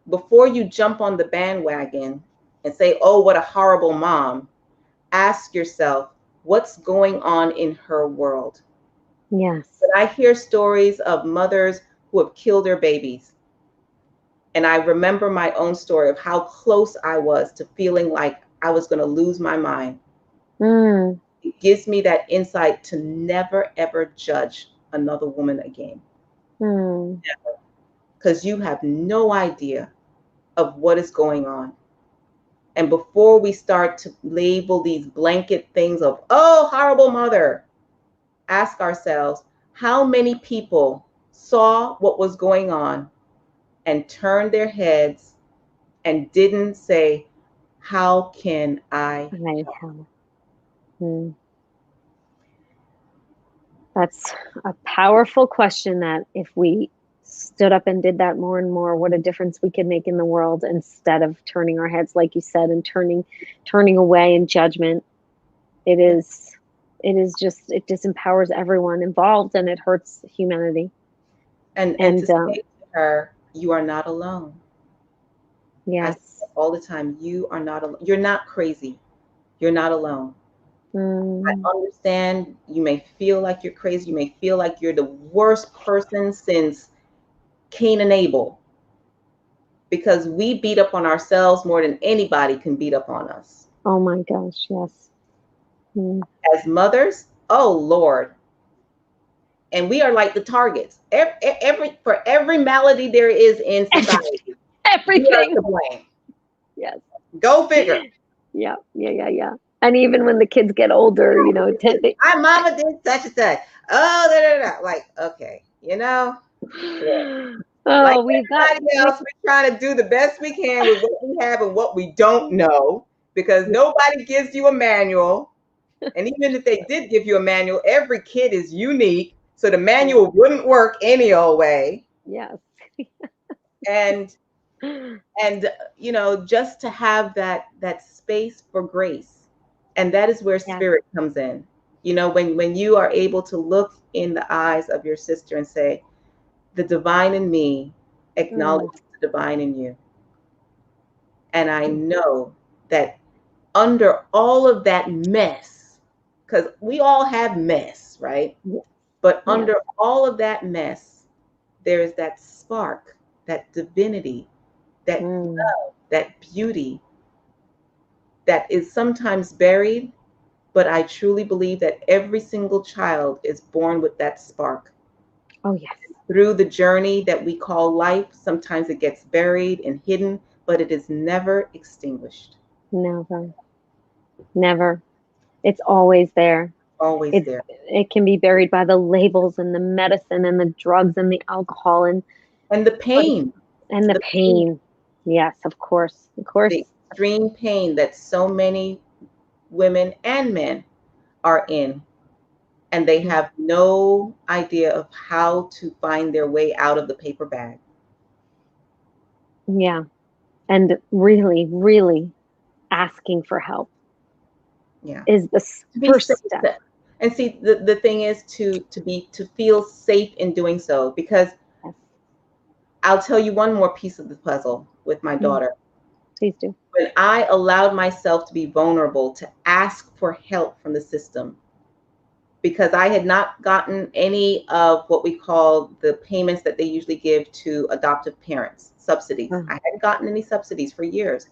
[SPEAKER 2] before you jump on the bandwagon and say, oh, what a horrible mom, ask yourself, what's going on in her world?
[SPEAKER 1] Yes.
[SPEAKER 2] But I hear stories of mothers who have killed their babies. And I remember my own story of how close I was to feeling like I was going to lose my mind.
[SPEAKER 1] Mm.
[SPEAKER 2] It gives me that insight to never, ever judge another woman again.
[SPEAKER 1] Mm.
[SPEAKER 2] Never. Because you have no idea of what is going on. And before we start to label these blanket things of, oh, horrible mother, ask ourselves, how many people saw what was going on and turned their heads and didn't say, how can I help?
[SPEAKER 1] Mm. That's a powerful question that if we stood up and did that more and more, what a difference we could make in the world instead of turning our heads, like you said, and turning away in judgment. It disempowers everyone involved and it hurts humanity.
[SPEAKER 2] And to say to her, you are not alone.
[SPEAKER 1] Yes.
[SPEAKER 2] I say all the time, you are not alone. You're not crazy. You're not alone. I understand you may feel like you're crazy. You may feel like you're the worst person since Cain and Abel, because we beat up on ourselves more than anybody can beat up on us.
[SPEAKER 1] Oh my gosh, yes.
[SPEAKER 2] As mothers, oh Lord. And we are like the targets. For every malady there is in society,
[SPEAKER 1] everything.
[SPEAKER 2] We are to blame.
[SPEAKER 1] Yes.
[SPEAKER 2] Go figure.
[SPEAKER 1] Yeah. And even when the kids get older, you know,
[SPEAKER 2] my mama did such and such. Oh, like, okay, you know. Like everybody else, we're trying to do the best we can with what we have and what we don't know, because nobody gives you a manual. And even if they did give you a manual, every kid is unique. So the manual wouldn't work any old way.
[SPEAKER 1] Yes.
[SPEAKER 2] and you know, just to have that space for grace. And that is where spirit comes in. You know, when you are able to look in the eyes of your sister and say, the divine in me acknowledges the divine in you. And I know that under all of that mess, because we all have mess, right? But under all of that mess, there is that spark, that divinity, that love, that beauty that is sometimes buried. But I truly believe that every single child is born with that spark.
[SPEAKER 1] Oh, yes.
[SPEAKER 2] Through the journey that we call life, sometimes it gets buried and hidden, but it is never extinguished.
[SPEAKER 1] Never. It's always there.
[SPEAKER 2] Always there.
[SPEAKER 1] It can be buried by the labels and the medicine and the drugs and the alcohol and
[SPEAKER 2] the pain.
[SPEAKER 1] And the pain. Yes, of course.
[SPEAKER 2] The extreme pain that so many women and men are in. And they have no idea of how to find their way out of the paper bag.
[SPEAKER 1] Yeah. And really, really asking for help.
[SPEAKER 2] Yeah.
[SPEAKER 1] Is the first step.
[SPEAKER 2] And see, the thing is to feel safe in doing so, because I'll tell you one more piece of the puzzle with my daughter.
[SPEAKER 1] Please do.
[SPEAKER 2] When I allowed myself to be vulnerable, to ask for help from the system, because I had not gotten any of what we call the payments that they usually give to adoptive parents, subsidies. I hadn't gotten any subsidies for years.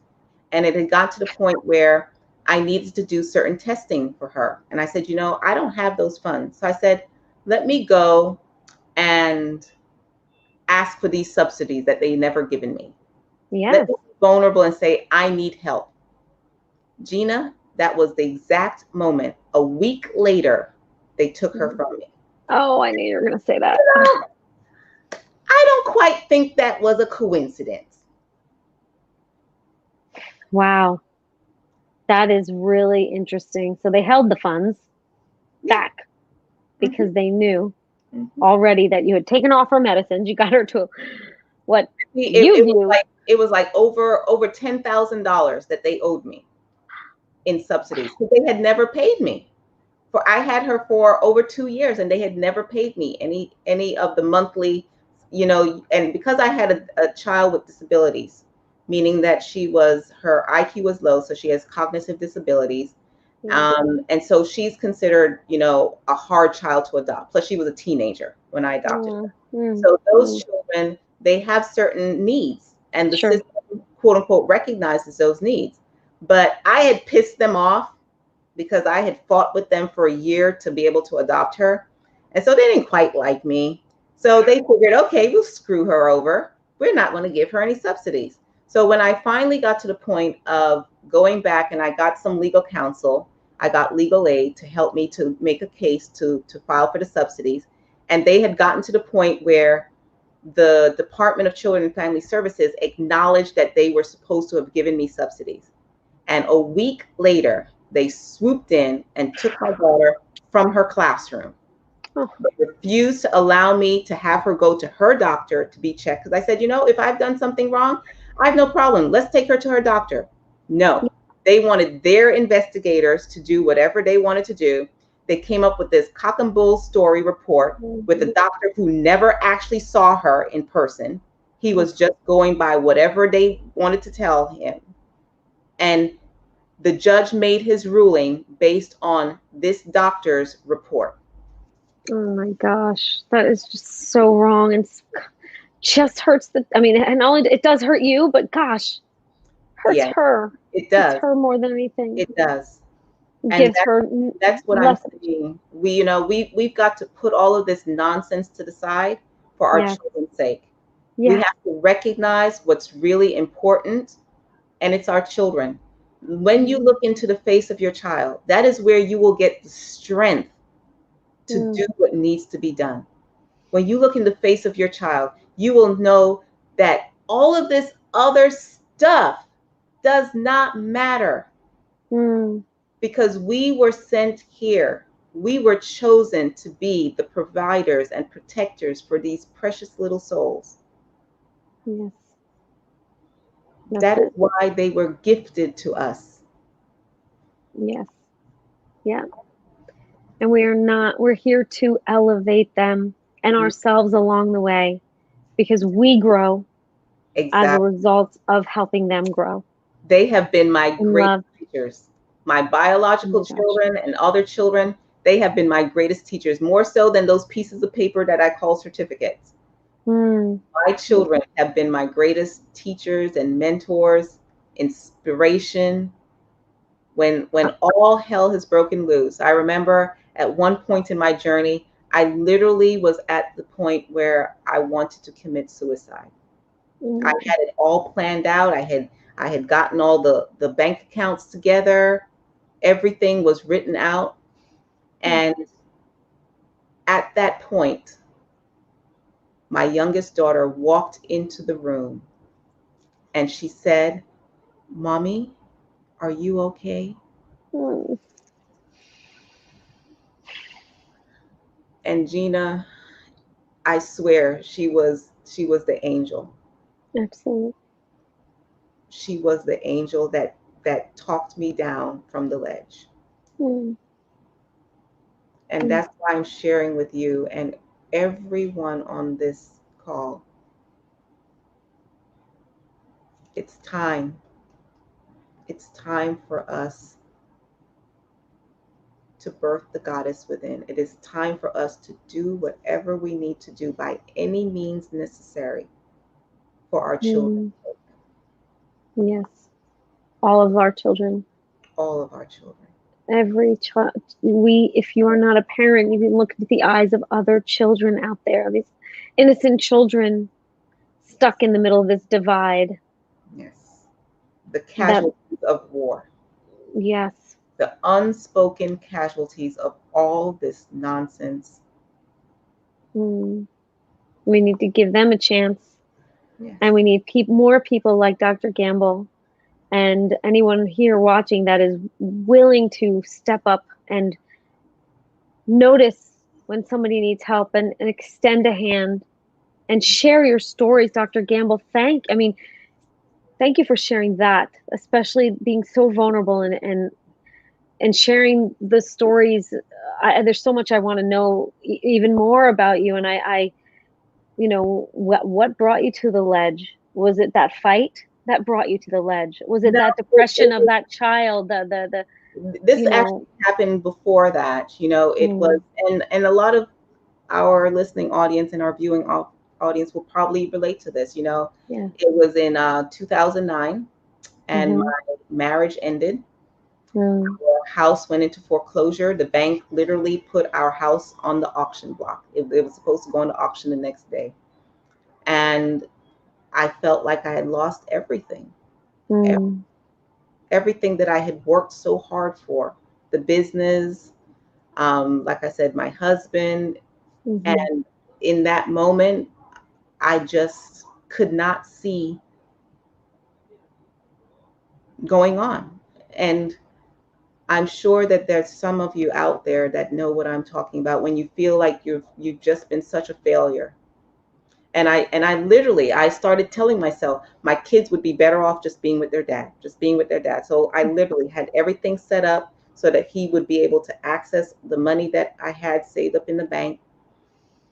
[SPEAKER 2] And it had got to the point where I needed to do certain testing for her. And I said, you know, I don't have those funds. So I said, let me go and ask for these subsidies that they never given me.
[SPEAKER 1] Yes.
[SPEAKER 2] Let me be vulnerable and say, I need help. Gina, that was the exact moment. A week later, they took her from me.
[SPEAKER 1] Oh, I knew you were going to say that.
[SPEAKER 2] I don't quite think that was a coincidence.
[SPEAKER 1] Wow. That is really interesting. So they held the funds back because they knew already that you had taken off her medicines. You got her to what
[SPEAKER 2] See,
[SPEAKER 1] you view.
[SPEAKER 2] it was like over $10,000 that they owed me in subsidies because they had never paid me. For I had her for over 2 years and they had never paid me any of the monthly, and because I had a child with disabilities, meaning that her IQ was low, so she has cognitive disabilities. And so she's considered, a hard child to adopt. Plus she was a teenager when I adopted her. So those children, they have certain needs and the
[SPEAKER 1] Sure.
[SPEAKER 2] system, quote unquote, recognizes those needs. But I had pissed them off because I had fought with them for a year to be able to adopt her. And so they didn't quite like me. So they figured, okay, we'll screw her over. We're not going to give her any subsidies. So when I finally got to the point of going back and I got some legal counsel, I got legal aid to help me to make a case to file for the subsidies. And they had gotten to the point where the Department of Children and Family Services acknowledged that they were supposed to have given me subsidies. And a week later, they swooped in and took my daughter from her classroom.
[SPEAKER 1] Oh.
[SPEAKER 2] They refused to allow me to have her go to her doctor to be checked. Because I said, if I've done something wrong, I have no problem. Let's take her to her doctor. No, they wanted their investigators to do whatever they wanted to do. They came up with this cock and bull story report with a doctor who never actually saw her in person. He was just going by whatever they wanted to tell him. And the judge made his ruling based on this doctor's report.
[SPEAKER 1] Oh my gosh, that is just so wrong, and just hurts and only it does hurt you, but gosh, hurts her.
[SPEAKER 2] It does.
[SPEAKER 1] Hurts her more than anything.
[SPEAKER 2] It does.
[SPEAKER 1] Gives her.
[SPEAKER 2] That's what I'm saying. We've got to put all of this nonsense to the side for our children's sake. We have to recognize what's really important, and it's our children. When you look into the face of your child, that is where you will get the strength to do what needs to be done. When you look in the face of your child, you will know that all of this other stuff does not matter. Because we were sent here. We were chosen to be the providers and protectors for these precious little souls.
[SPEAKER 1] Yes.
[SPEAKER 2] That is why they were gifted to us.
[SPEAKER 1] Yes. Yeah. And we're here to elevate them and ourselves along the way, because we grow as a result of helping them grow.
[SPEAKER 2] They have been my great teachers. My biological children and other children, they have been my greatest teachers, more so than those pieces of paper that I call certificates. My children have been my greatest teachers and mentors, inspiration. When all hell has broken loose, I remember at one point in my journey, I literally was at the point where I wanted to commit suicide. I had it all planned out. I had gotten all the bank accounts together. Everything was written out. And at that point, my youngest daughter walked into the room and she said, "Mommy, are you okay?" And Gina, I swear she was the angel.
[SPEAKER 1] Absolutely.
[SPEAKER 2] She was the angel that talked me down from the ledge. And that's why I'm sharing with you and everyone on this call. It's time. It's time for us to birth the goddess within. It is time for us to do whatever we need to do by any means necessary for our children.
[SPEAKER 1] Yes. All of our children.
[SPEAKER 2] All of our children.
[SPEAKER 1] Every child. If you are not a parent, you can look at the eyes of other children out there, these innocent children stuck in the middle of this divide.
[SPEAKER 2] Yes. The casualties of war.
[SPEAKER 1] Yes.
[SPEAKER 2] The unspoken casualties of all this nonsense.
[SPEAKER 1] We need to give them a chance.
[SPEAKER 2] Yes.
[SPEAKER 1] And we need more people like Dr. Gamble and anyone here watching that is willing to step up and notice when somebody needs help and extend a hand and share your stories, Dr. Gamble. Thank you for sharing that, especially being so vulnerable and sharing the stories. There's so much I want to know even more about you. And what brought you to the ledge? Was it that fight that brought you to the ledge? Was it
[SPEAKER 2] No,
[SPEAKER 1] that
[SPEAKER 2] it
[SPEAKER 1] depression of
[SPEAKER 2] was,
[SPEAKER 1] that child?
[SPEAKER 2] this
[SPEAKER 1] You know,
[SPEAKER 2] actually happened before that. It was,
[SPEAKER 1] mm,
[SPEAKER 2] and a lot of our listening audience and our viewing audience will probably relate to this.
[SPEAKER 1] yeah.
[SPEAKER 2] It was in 2009, and
[SPEAKER 1] Mm-hmm.
[SPEAKER 2] my marriage ended.
[SPEAKER 1] Mm,
[SPEAKER 2] Our house went into foreclosure. The bank literally put our house on the auction block. It was supposed to go on the auction the next day. And I felt like I had lost everything,
[SPEAKER 1] mm,
[SPEAKER 2] everything that I had worked so hard for, the business, like I said, my husband.
[SPEAKER 1] mm-hmm.
[SPEAKER 2] And in that moment, I just could not see going on. And I'm sure that there's some of you out there that know what I'm talking about when you feel like you've just been such a failure. And I literally I started telling myself my kids would be better off just being with their dad, just being with their dad. So I literally had everything set up so that he would be able to access the money that I had saved up in the bank,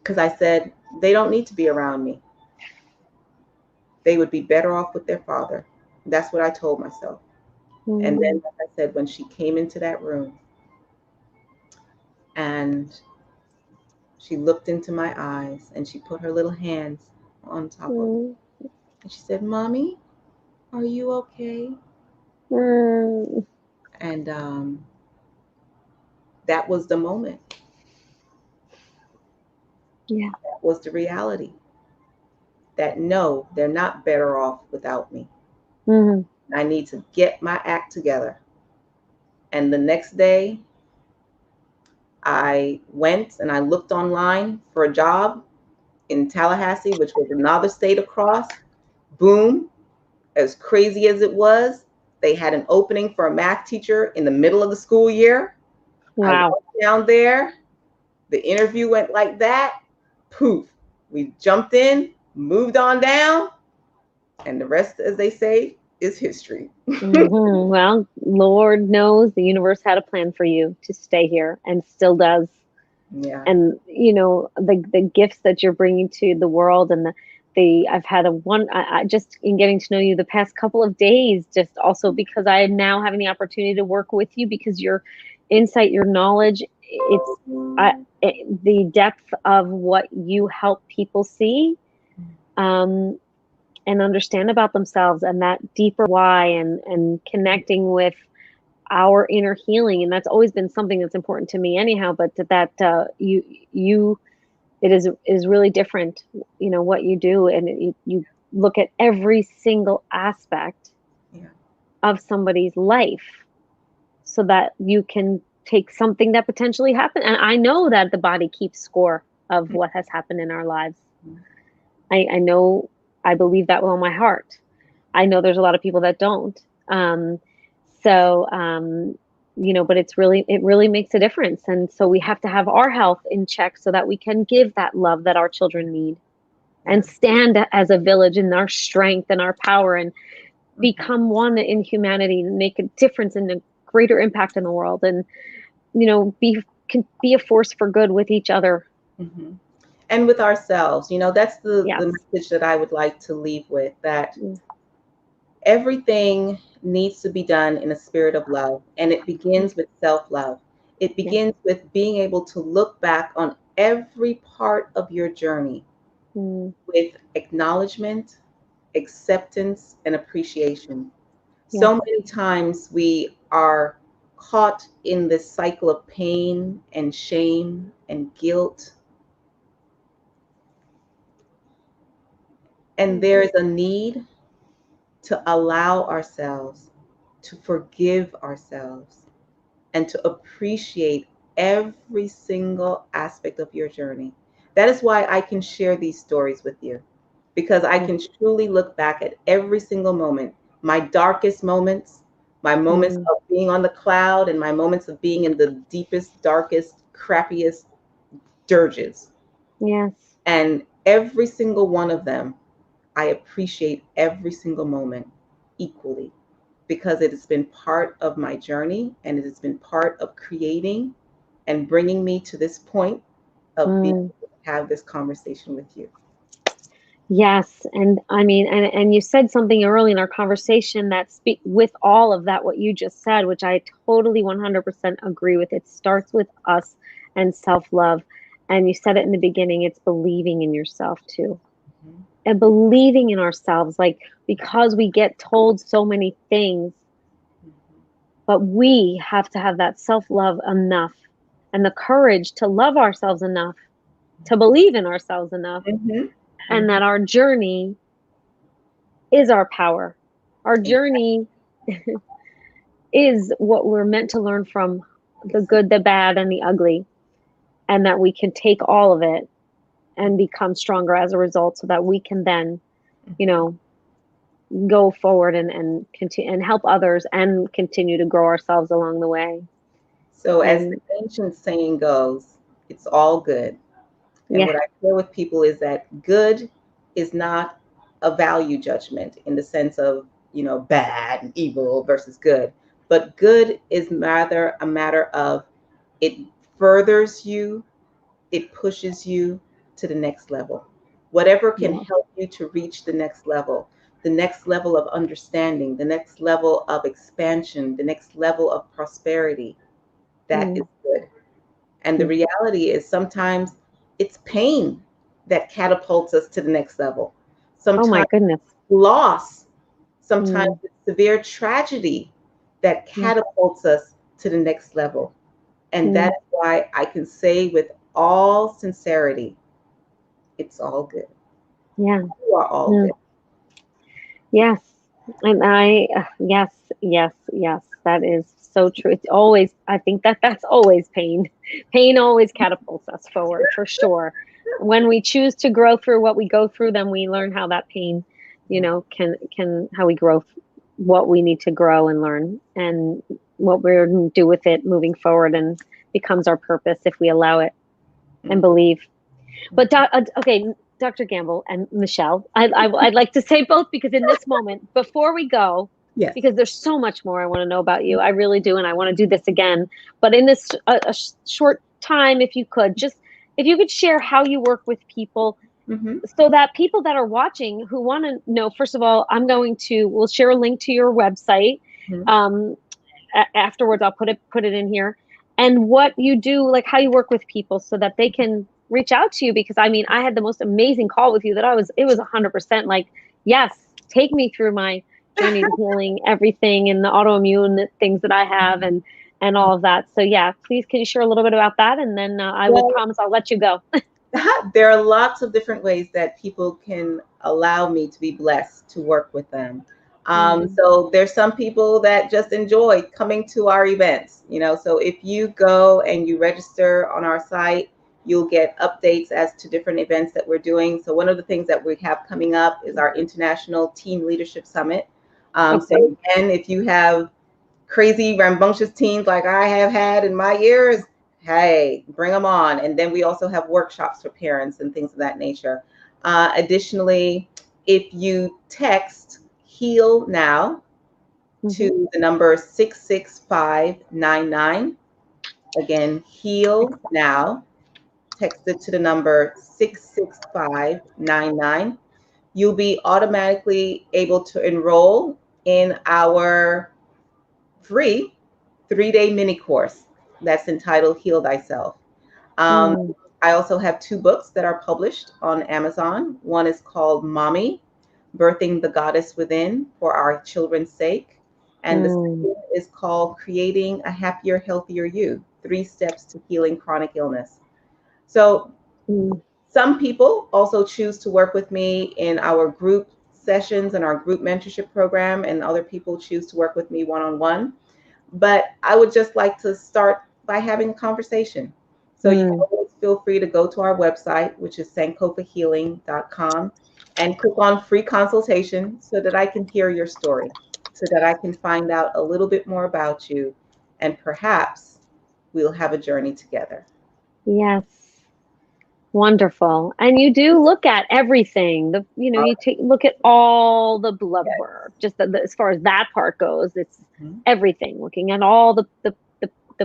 [SPEAKER 2] because I said they don't need to be around me. They would be better off with their father. That's what I told myself. And then,
[SPEAKER 1] Mm,
[SPEAKER 2] like I said, when she came into that room and she looked into my eyes and she put her little hands on top of me
[SPEAKER 1] mm,
[SPEAKER 2] and she said, "Mommy, are you okay?"
[SPEAKER 1] mm.
[SPEAKER 2] And that was the moment.
[SPEAKER 1] Yeah.
[SPEAKER 2] That was the reality. That no, they're not better off without me.
[SPEAKER 1] Mm,
[SPEAKER 2] I need to get my act together. And the next day, I went and I looked online for a job in Tallahassee, which was another state across. Boom, as crazy as it was, they had an opening for a math teacher in the middle of the school year. I
[SPEAKER 1] wow.
[SPEAKER 2] went down there. The interview went like that. Poof. We jumped in, moved on down, and the rest, as they say, is history.
[SPEAKER 1] Hmm. Well, Lord knows the universe had a plan for you to stay here and still does.
[SPEAKER 2] Yeah.
[SPEAKER 1] And the gifts that you're bringing to the world, and the I've had a one I just in getting to know you the past couple of days, just also because I am now having the opportunity to work with you, because your insight, your knowledge, the depth of what you help people see, um, and understand about themselves, and that deeper why, and connecting with our inner healing. And that's always been something that's important to me anyhow, but that you it is really different, what you do, and you look at every single aspect
[SPEAKER 2] Yeah.
[SPEAKER 1] of somebody's life so that you can take something that potentially happened. And I know that the body keeps score of what has happened in our lives. I know, I believe that with all my heart. I know there's a lot of people that don't. Um, so, but it really makes a difference. And so we have to have our health in check so that we can give that love that our children need, and
[SPEAKER 2] Yeah.
[SPEAKER 1] stand as a village in our strength and our power, and
[SPEAKER 2] Mhm.
[SPEAKER 1] become one in humanity and make a difference and a greater impact in the world. And, can be a force for good with each other.
[SPEAKER 2] Mhm. And with ourselves, that's the
[SPEAKER 1] Yes.
[SPEAKER 2] message that I would like to leave with, that
[SPEAKER 1] Mm,
[SPEAKER 2] everything needs to be done in a spirit of love, and it
[SPEAKER 1] mm,
[SPEAKER 2] begins with self-love. It
[SPEAKER 1] yeah.
[SPEAKER 2] begins with being able to look back on every part of your journey
[SPEAKER 1] Mm,
[SPEAKER 2] with acknowledgement, acceptance, and appreciation.
[SPEAKER 1] yes.
[SPEAKER 2] So many times we are caught in this cycle of pain and shame and guilt, and there
[SPEAKER 1] Mhm.
[SPEAKER 2] is a need to allow ourselves to forgive ourselves and to appreciate every single aspect of your journey. That is why I can share these stories with you, because I
[SPEAKER 1] Yeah.
[SPEAKER 2] can truly look back at every single moment, my darkest moments, my moments
[SPEAKER 1] Mm,
[SPEAKER 2] of being on the cloud, and my moments of being in the deepest, darkest, crappiest dirges.
[SPEAKER 1] yes.
[SPEAKER 2] And every single one of them, I appreciate every single moment equally because it has been part of my journey and it has been part of creating and bringing me to this point of being able to have this conversation with you.
[SPEAKER 1] Yes, and I mean, and you said something early in our conversation that speak with all of that, what you just said, which I totally 100% agree with. It starts with us and self-love. And you said it in the beginning, it's believing in yourself too.
[SPEAKER 2] Mhm.
[SPEAKER 1] And believing in ourselves, like because we get told so many things, but we have to have that self-love enough and the courage to love ourselves enough, to believe in ourselves enough,
[SPEAKER 2] Mhm.
[SPEAKER 1] and
[SPEAKER 2] Mhm.
[SPEAKER 1] that our journey is our power. Our journey is what we're meant to learn from, the good, the bad, and the ugly, and that we can take all of it and become stronger as a result so that we can then, you know, go forward and continue and help others and continue to grow ourselves along the way.
[SPEAKER 2] So, as the
[SPEAKER 1] And
[SPEAKER 2] ancient saying goes, it's all good. And
[SPEAKER 1] yeah,
[SPEAKER 2] what I share with people is that good is not a value judgment in the sense of, bad and evil versus good, but good is rather a matter of it furthers you, it pushes you to the next level. Whatever can
[SPEAKER 1] yeah,
[SPEAKER 2] help you to reach the next level of understanding, the next level of expansion, the next level of prosperity, that is
[SPEAKER 1] mm,
[SPEAKER 2] good. And the
[SPEAKER 1] mm.
[SPEAKER 2] reality is sometimes it's pain that catapults us to the next level.
[SPEAKER 1] Oh my
[SPEAKER 2] Sometimes
[SPEAKER 1] goodness.
[SPEAKER 2] loss, sometimes
[SPEAKER 1] Mm,
[SPEAKER 2] it's severe tragedy that
[SPEAKER 1] yeah,
[SPEAKER 2] catapults us to the next level. And that
[SPEAKER 1] mm,
[SPEAKER 2] is why I can say with all sincerity, it's all good.
[SPEAKER 1] yeah.
[SPEAKER 2] You are all
[SPEAKER 1] Mm.
[SPEAKER 2] good.
[SPEAKER 1] Yes. And yes, yes, yes, that is so true. It's always, I think that that's always pain. Pain always catapults us forward for sure. When we choose to grow through what we go through, then we learn how that pain, how we grow, what we need to grow and learn and what we're going to do with it moving forward and becomes our purpose if we allow it and
[SPEAKER 2] Mhm.
[SPEAKER 1] believe. But okay, Dr. Gamble and Michelle, I'd like to say both because in this moment, before we go,
[SPEAKER 2] Yes.
[SPEAKER 1] because there's so much more I want to know about you, I really do, and I want to do this again. But in this short time, if you could just, if you could share how you work with people,
[SPEAKER 2] Hmm.
[SPEAKER 1] so that people that are watching who want to know, first of all, we'll share a link to your website.
[SPEAKER 2] Hmm.
[SPEAKER 1] Um, Afterwards I'll put it in here, and what you do, like how you work with people so that they can reach out to you, because I mean I had the most amazing call with you that it was 100% like, yes, take me through my journey to healing everything and the autoimmune things that I have and all of that. So yeah, please can you share a little bit about that, and then I will
[SPEAKER 2] Well,
[SPEAKER 1] promise I'll let you go.
[SPEAKER 2] there are lots of different ways that people can allow me to be blessed to work with them.
[SPEAKER 1] Mm,
[SPEAKER 2] So there's some people that just enjoy coming to our events, So if you go and you register on our site, you'll get updates as to different events that we're doing. So one of the things that we have coming up is our International Team Leadership Summit. So
[SPEAKER 1] okay.
[SPEAKER 2] again, if you have crazy, rambunctious teens like I have had in my years, hey, bring them on. And then we also have workshops for parents and things of that nature. Additionally, if you text Heal Now
[SPEAKER 1] Hmm.
[SPEAKER 2] to the number 66599, again, Heal Now, text it to the number 66599, you'll be automatically able to enroll in our free 3-day mini course that's entitled Heal Thyself. Um,
[SPEAKER 1] Mm,
[SPEAKER 2] I also have 2 books that are published on Amazon. One is called Mommy, Birthing the Goddess Within for Our Children's Sake. And the
[SPEAKER 1] mm,
[SPEAKER 2] second is called Creating a Happier, Healthier You, 3 Steps to Healing Chronic Illness. So
[SPEAKER 1] mm.
[SPEAKER 2] some people also choose to work with me in our group sessions and our group mentorship program, and other people choose to work with me one-on-one. But I would just like to start by having a conversation. So you can
[SPEAKER 1] Mm.
[SPEAKER 2] always feel free to go to our website, which is sankofahealing.com, and click on free consultation so that I can hear your story, so that I can find out a little bit more about you, and perhaps we'll have a journey together.
[SPEAKER 1] Yes. Wonderful. And you do look at everything. You look at all the blood
[SPEAKER 2] Yes.
[SPEAKER 1] work, just as far as that part goes. It's
[SPEAKER 2] Mhm.
[SPEAKER 1] everything, looking at all the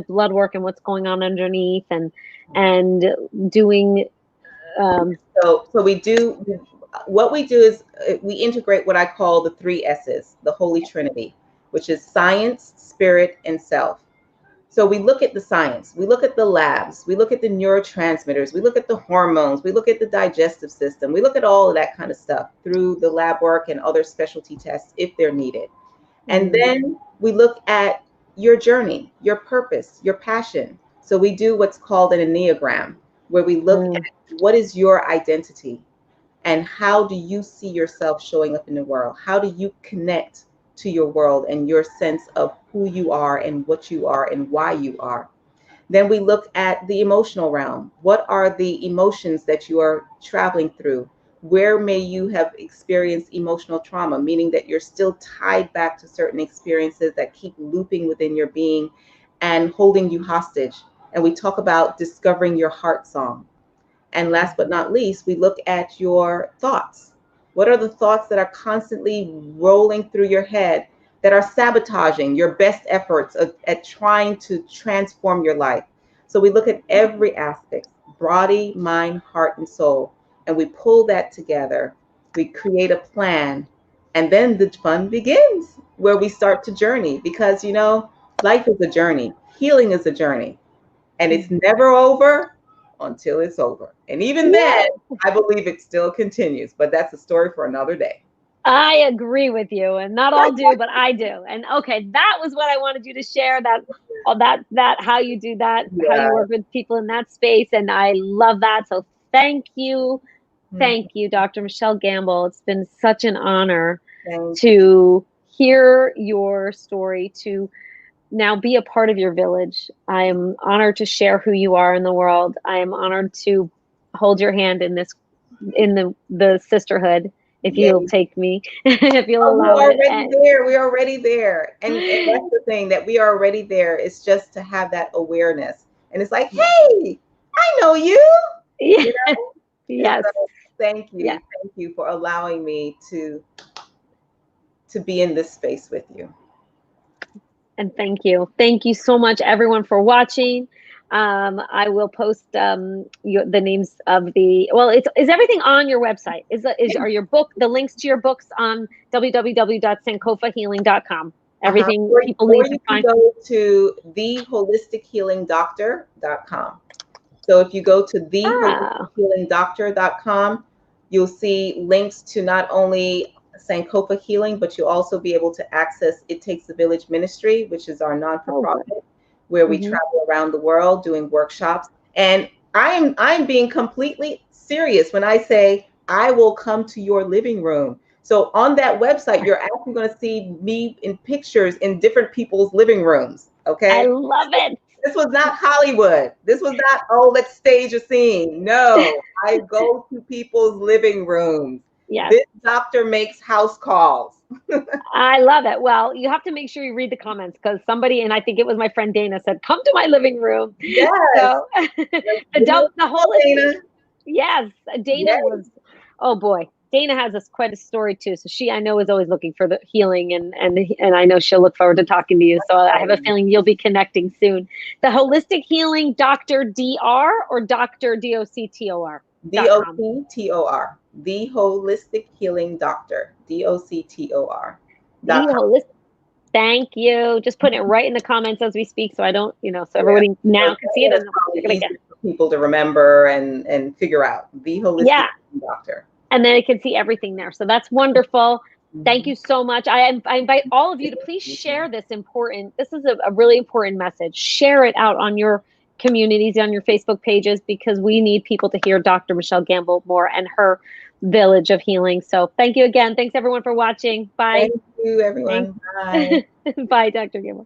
[SPEAKER 1] blood work and what's going on underneath, and doing
[SPEAKER 2] So what we do is we integrate what I call the three S's, the Holy Trinity, which is science, spirit, and self. So we look at the science, we look at the labs, we look at the neurotransmitters, we look at the hormones, we look at the digestive system, we look at all of that kind of stuff through the lab work and other specialty tests if they're needed. And then we look at your journey, your purpose, your passion. So we do what's called an Enneagram, where we look at what is your identity and how do you see yourself showing up in the world? How do you connect to your world and your sense of who you are and what you are and why you are? Then we look at the emotional realm. What are the emotions that you are traveling through? Where may you have experienced emotional trauma, meaning that you're still tied back to certain experiences that keep looping within your being and holding you hostage? And we talk about discovering your heart song. And last but not least, we look at your thoughts. What are the thoughts that are constantly rolling through your head that are sabotaging your best efforts at trying to transform your life? So we look at every aspect, body, mind, heart, and soul, and we pull that together. We create a plan, and then the fun begins where we start to journey because, life is a journey, healing is a journey, and it's never over until it's over. And even then, I believe it still continues, but that's a story for another day.
[SPEAKER 1] I agree with you, and not all do, but I do. And okay, that was what I wanted you to share, that how you do that, how you
[SPEAKER 2] Yeah.
[SPEAKER 1] work with people in that space, and I love that. So thank you. Thank you, Dr. Michelle Gamble. It's been such an honor to hear your story, to now be a part of your village. I am honored to share who you are in the world. I am honored to hold your hand in the sisterhood, if you'll take me, if you'll allow
[SPEAKER 2] we're
[SPEAKER 1] it.
[SPEAKER 2] already there. We're already there. And that's the thing, that we are already there. It's just to have that awareness. And it's like, hey, I know you.
[SPEAKER 1] Yeah. Yes.
[SPEAKER 2] So thank you.
[SPEAKER 1] Yeah.
[SPEAKER 2] Thank you for allowing me to be in this space with you.
[SPEAKER 1] And thank you. Thank you so much, everyone, for watching. I will post the names of is everything on your website? Are your the links to your books on www.sankofahealing.com? Everything people need to find.
[SPEAKER 2] Or you can go to theholistichealingdoctor.com. So if you go to theholistichealingdoctor.com, you'll see links to not only Sankofa Healing, but you'll also be able to access It Takes a Village Ministry, which is our non-for-profit, where we travel around the world doing workshops. And I'm being completely serious when I say I will come to your living room. So on that website, you're actually going to see me in pictures in different people's living rooms. Okay.
[SPEAKER 1] I love it.
[SPEAKER 2] This was not Hollywood. This was not, oh, let's stage a scene. No, I go to people's living rooms.
[SPEAKER 1] Yes.
[SPEAKER 2] This doctor makes house calls.
[SPEAKER 1] I love it. Well, you have to make sure you read the comments, because somebody, and I think it was my friend Dana, said, come to my living room.
[SPEAKER 2] Yes.
[SPEAKER 1] So the whole
[SPEAKER 2] Dana.
[SPEAKER 1] Yes. Dana was, oh boy. Dana has quite a story too. So I know, is always looking for the healing, and I know she'll look forward to talking to you. So I have a feeling you'll be connecting soon. The Holistic Healing Dr. DR or Dr. DOCTOR?
[SPEAKER 2] DOCTOR. The Holistic Healing Doctor. DOCTOR.
[SPEAKER 1] Thank you. Just putting it right in the comments as we speak, so I don't, so everybody now can see it. And
[SPEAKER 2] easy for people to remember and figure out. The Holistic Healing Doctor.
[SPEAKER 1] And then it can see everything there. So that's wonderful. Thank you so much. I invite all of you to please share this is a really important message. Share it out on your communities, on your Facebook pages, because we need people to hear Dr. Michelle Gamble more and her village of healing. So thank you again. Thanks everyone for watching. Bye.
[SPEAKER 2] Thank you, everyone. Bye.
[SPEAKER 1] Bye, Dr. Gamble.